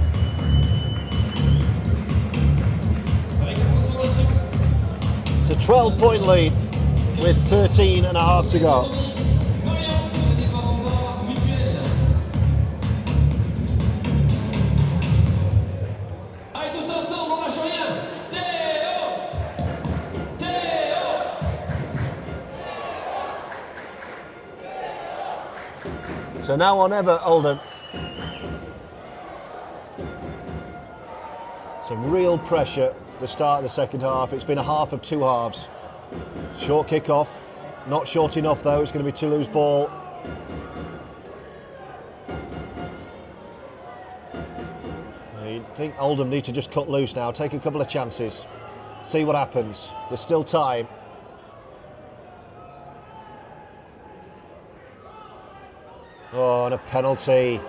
It's a 12-point lead with 13 and a half to go. So now or never, Oldham. Some real pressure at the start of the second half. It's been a half of 2 halves. Short kick-off, not short enough though. It's going to be Toulouse ball. I think Oldham need to just cut loose now, take a couple of chances, see what happens. There's still time. Oh, and a penalty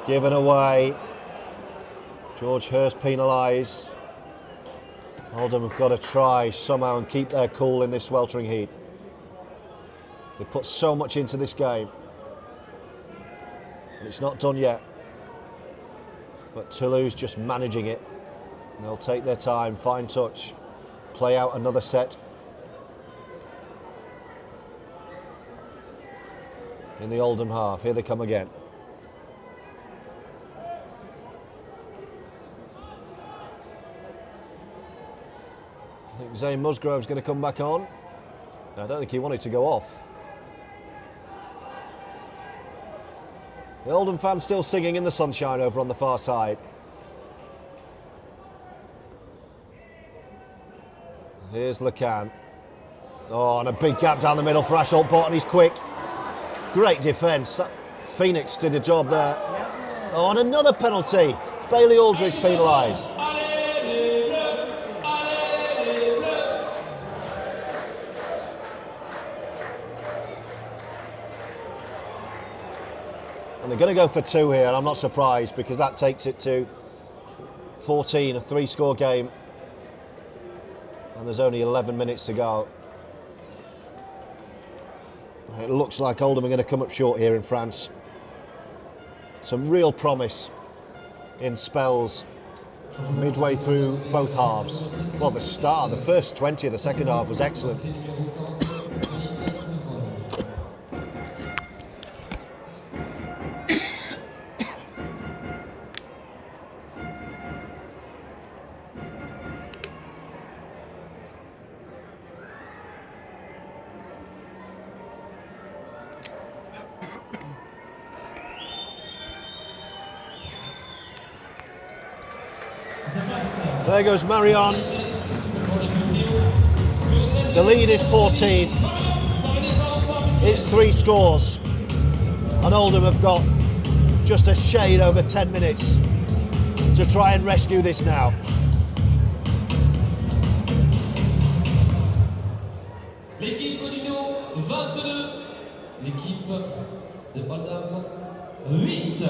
given away. George Hurst penalised. Oldham have got to try somehow and keep their cool in this sweltering heat. They've put so much into this game, and it's not done yet. But Toulouse just managing it. They'll take their time, fine touch, play out another set. In the Oldham half, here they come again. I think Zane Musgrove's going to come back on. I don't think he wanted to go off. The Oldham fans still singing in the sunshine over on the far side. Here's Lacan. Oh, and a big gap down the middle for Ashall-Bott, and he's quick. Great defence. Phoenix did a job there. Oh, and another penalty. Bailey Aldridge penalised. And they're going to go for 2 here, and I'm not surprised because that takes it to 14, a 3-score game. And there's only 11 minutes to go. It looks like Oldham are going to come up short here in France. Some real promise in spells midway through both halves. Well, the first 20 of the second half was excellent. There goes Marion. The lead is 14. It's 3 scores. And Oldham have got just a shade over 10 minutes to try and rescue this now. L'équipe numéro 22, l'équipe de Oldham 8.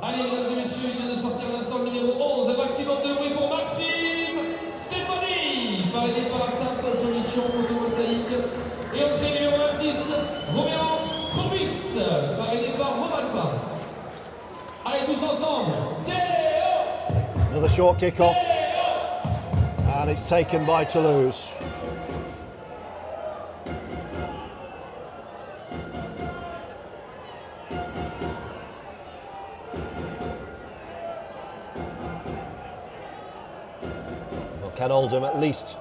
Allez, mesdames et messieurs, il vient de sortir à l'instant le numéro 11, un maximum de bruit pour Maxime Stefani, parrainé par la simple solution photovoltaïque. Et entrée numéro 26, Roméo Croupis, parrainé par Momalpa. Allez, tous ensemble, Théo! Another short kick-off, and it's taken by Toulouse. Can Oldham at least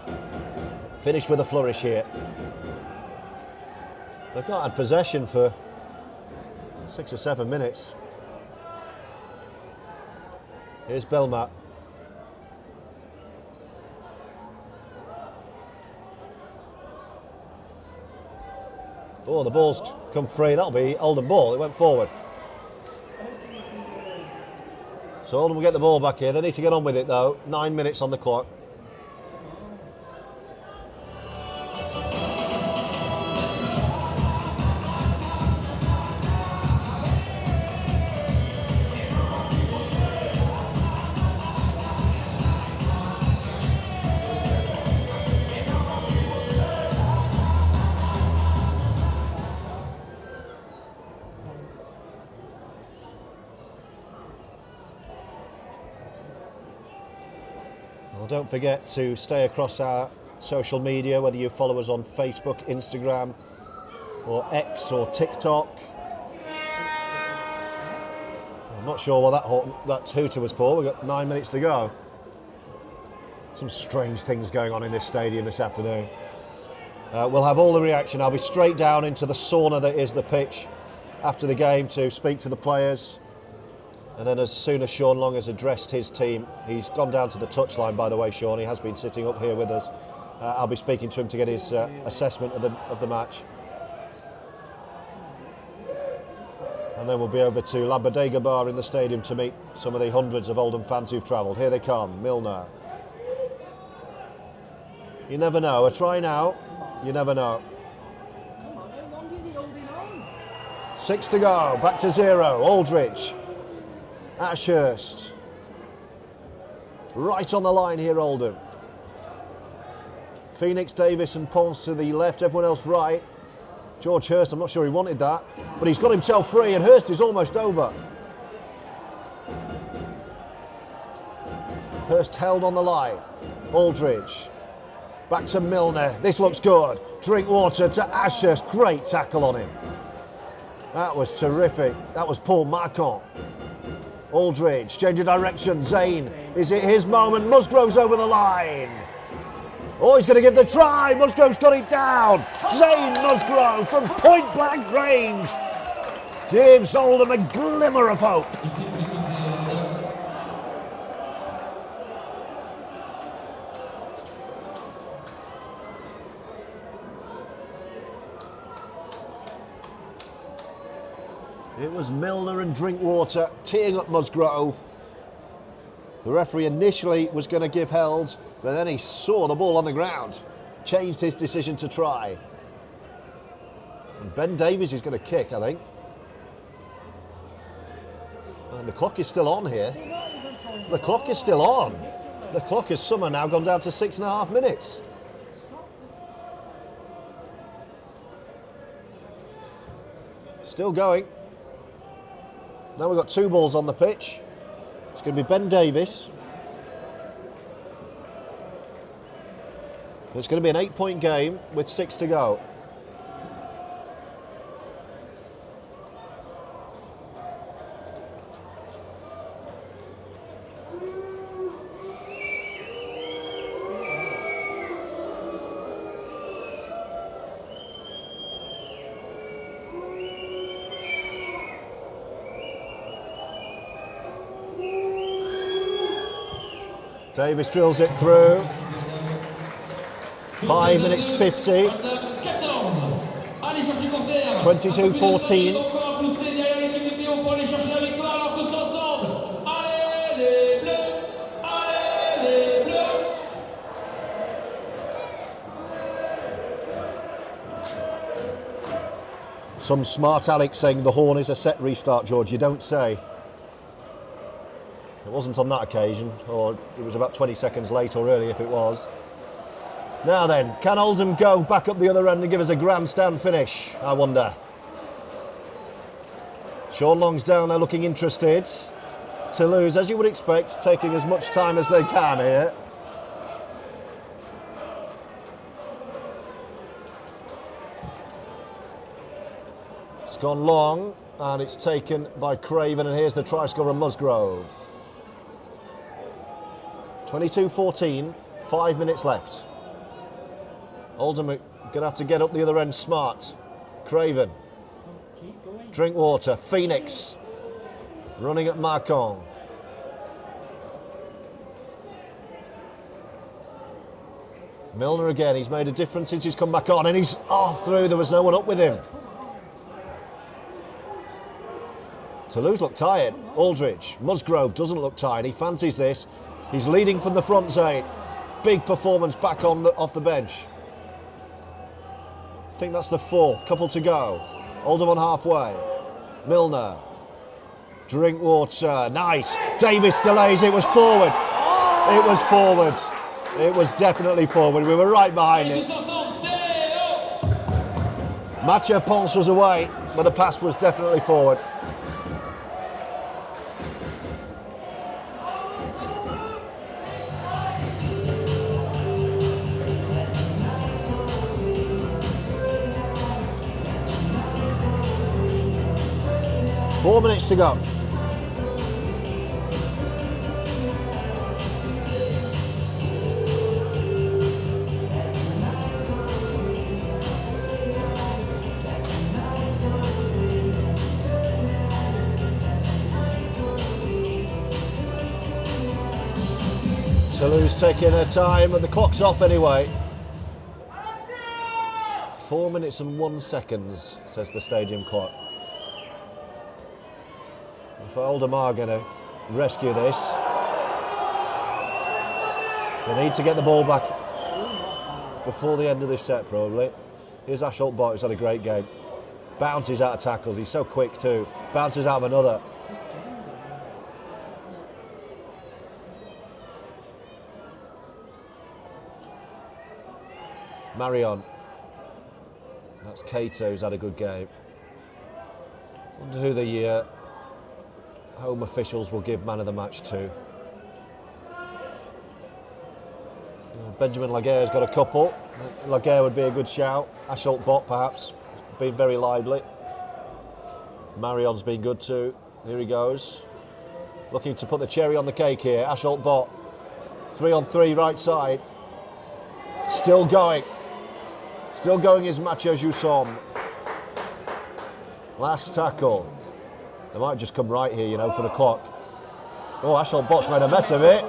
finish with a flourish here? They've not had possession for 6 or 7 minutes. Here's Belmat. Oh, the ball's come free. That'll be Oldham ball. It went forward. So Oldham will get the ball back here. They need to get on with it though. 9 minutes on the clock. Well, don't forget to stay across our social media, whether you follow us on Facebook, Instagram, or X or TikTok. I'm not sure what that hooter was for. We've got 9 minutes to go. Some strange things going on in this stadium this afternoon. We'll have all the reaction. I'll be straight down into the sauna that is the pitch after the game to speak to the players. And then as soon as Sean Long has addressed his team, he's gone down to the touchline, by the way, Sean. He has been sitting up here with us. I'll be speaking to him to get his assessment of the match. And then we'll be over to La Bodega Bar in the stadium to meet some of the hundreds of Oldham fans who've travelled. Here they come, Milner. You never know. A try now, you never know. 6 to go, back to 0. Aldridge. Ashurst. Right on the line here, Oldham. Phoenix, Davies and Pons to the left, everyone else right. George Hurst, I'm not sure he wanted that, but he's got himself free and Hurst is almost over. Hurst held on the line. Aldridge. Back to Milner. This looks good. Drinkwater to Ashurst. Great tackle on him. That was terrific. That was Paul Marcon. Aldridge, change of direction, Zane, is it his moment? Musgrove's over the line. Oh, he's going to give the try, Musgrove's got it down. Zane Musgrove from point blank range gives Oldham a glimmer of hope. It was Milner and Drinkwater teeing up Musgrove. The referee initially was going to give held, but then he saw the ball on the ground, changed his decision to try. And Ben Davies is going to kick, I think. And the clock is still on here. The clock is still on. The clock has somehow now gone down to 6.5 minutes. Still going. Now we've got 2 balls on the pitch. It's going to be Ben Davies. It's going to be an 8-point game with 6 to go. Davies drills it through. 5 minutes 50. 22-14. Some smart Alex saying the horn is a set restart, George. You don't say. It wasn't on that occasion, or it was about 20 seconds late or early if it was. Now then, can Oldham go back up the other end and give us a grandstand finish, I wonder? Sean Long's down there looking interested. Toulouse, as you would expect, taking as much time as they can here. It's gone long, and it's taken by Craven, and here's the try scorer, Musgrove. 22-14, 5 minutes left. Oldham are going to have to get up the other end smart. Craven. Drinkwater. Phoenix. Running at Marcon. Milner again. He's made a difference since he's come back on, and he's off through. There was no one up with him. Toulouse look tired. Aldridge. Musgrove doesn't look tired. He fancies this. He's leading from the front zone. Big performance back on off the bench. I think that's the fourth. Couple to go. Oldham on halfway. Milner. Drinkwater. Nice. Davies delays. It was forward. It was forward. It was definitely forward. We were right behind it. Mathieu Ponce was away, but the pass was definitely forward. Four minutes to go. Toulouse taking their time, but the clock's off anyway. 4 minutes and 1 second, says the stadium clock. If Oldham are going to rescue this, they need to get the ball back before the end of this set, probably. Here's Ashall-Bott, who's had a great game. Bounces out of tackles, he's so quick too. Bounces out of another. Marion. That's Cato, who's had a good game. Wonder who the home officials will give man of the match to. Benjamin Laguerre's got a couple. Laguerre would be a good shout. Ashall-Bott perhaps. It's been very lively. Marion's been good too. Here he goes. Looking to put the cherry on the cake here. Ashall-Bott. 3-on-3 right side. Still going. Still going is Mathieu Jusson. Last tackle. They might just come right here, you know, for the clock. Oh, Ashall-Bott's made a mess of it.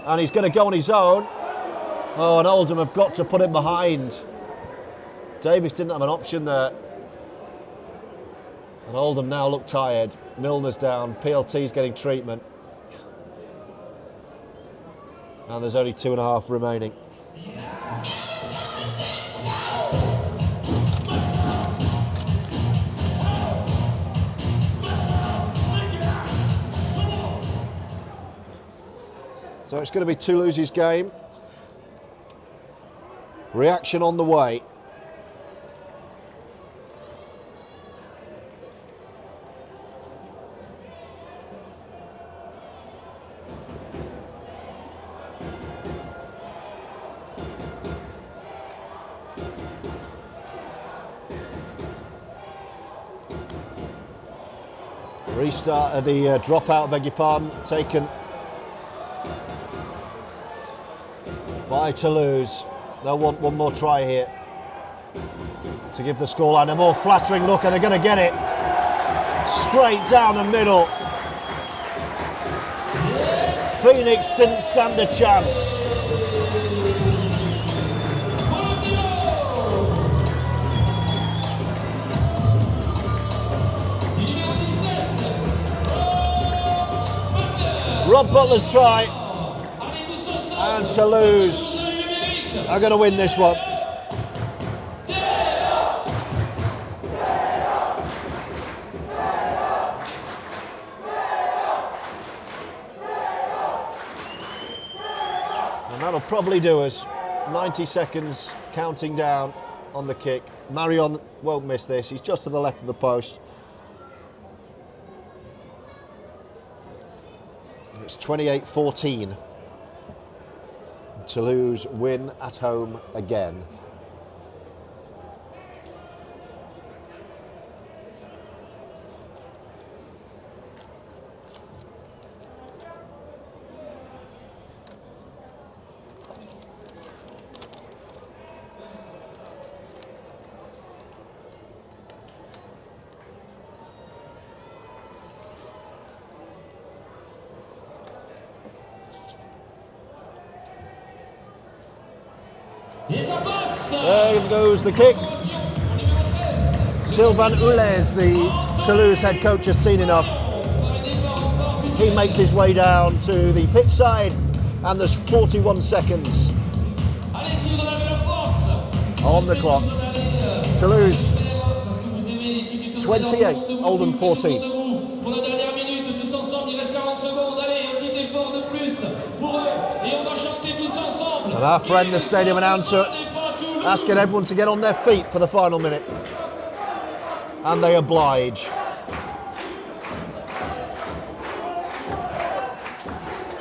And he's going to go on his own. Oh, and Oldham have got to put him behind. Davies didn't have an option there. And Oldham now look tired. Milner's down. PLT's getting treatment. And there's only 2.5 remaining. So it's going to be Toulouse's game. Reaction on the way. Restart, the dropout, beg your pardon, taken by Toulouse. They'll want one more try here to give the scoreline a more flattering look, and they're going to get it straight down the middle. Phoenix didn't stand a chance. Rob Butler's try, and Toulouse are going to win this one. And that'll probably do us. 90 seconds counting down on the kick. Marion won't miss this. He's just to the left of the post. It's 28-14. Toulouse win at home again. There goes the kick. Sylvain Oulez, the Toulouse head coach, has seen enough. He makes his way down to the pitch side, and there's 41 seconds on the clock. Toulouse 28, Oldham 14. And our friend, the stadium announcer, asking everyone to get on their feet for the final minute. And they oblige.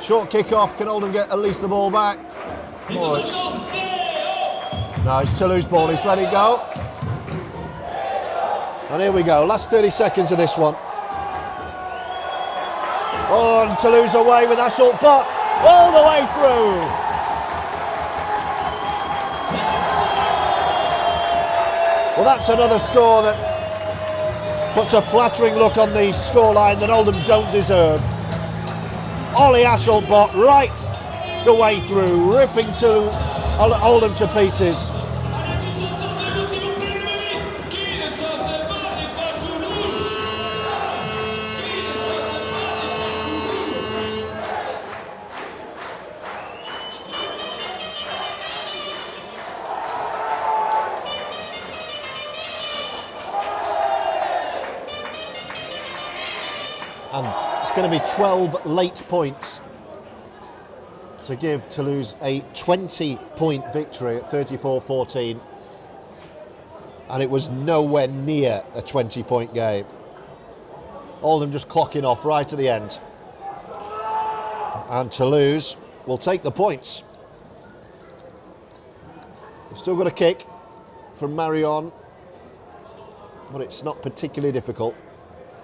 Short kick-off, can Oldham get at least the ball back? Oh, no, it's Toulouse ball, he's let it go. And here we go, last 30 seconds of this one. Oh, and Toulouse away with Ashall-Bott all the way through. Well, that's another score that puts a flattering look on the scoreline that Oldham don't deserve. Ollie Ashall-Bott right the way through, ripping Oldham to pieces. And it's going to be 12 late points to give Toulouse a 20-point victory at 34-14. And it was nowhere near a 20-point game. Oldham just clocking off right at the end. And Toulouse will take the points. They've still got a kick from Marion, but it's not particularly difficult,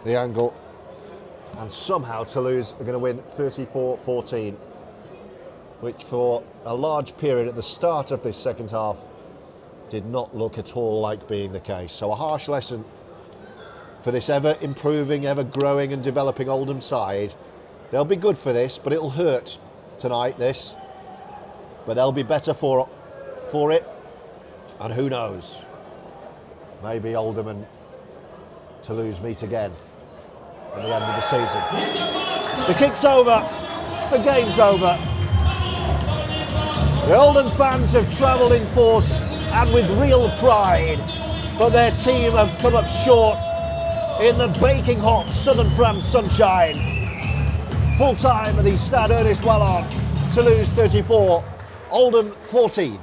the angle. And somehow Toulouse are going to win 34-14, which for a large period at the start of this second half did not look at all like being the case. So a harsh lesson for this ever improving, ever growing and developing Oldham side. They'll be good for this, but it'll hurt tonight, this. But they'll be better for it. And who knows? Maybe Oldham and Toulouse meet again at the end of the season. The kick's over, the game's over. The Oldham fans have travelled in force and with real pride, but their team have come up short in the baking hot southern France sunshine. Full time at the Stade Ernest Wallon, Toulouse 34, Oldham 14.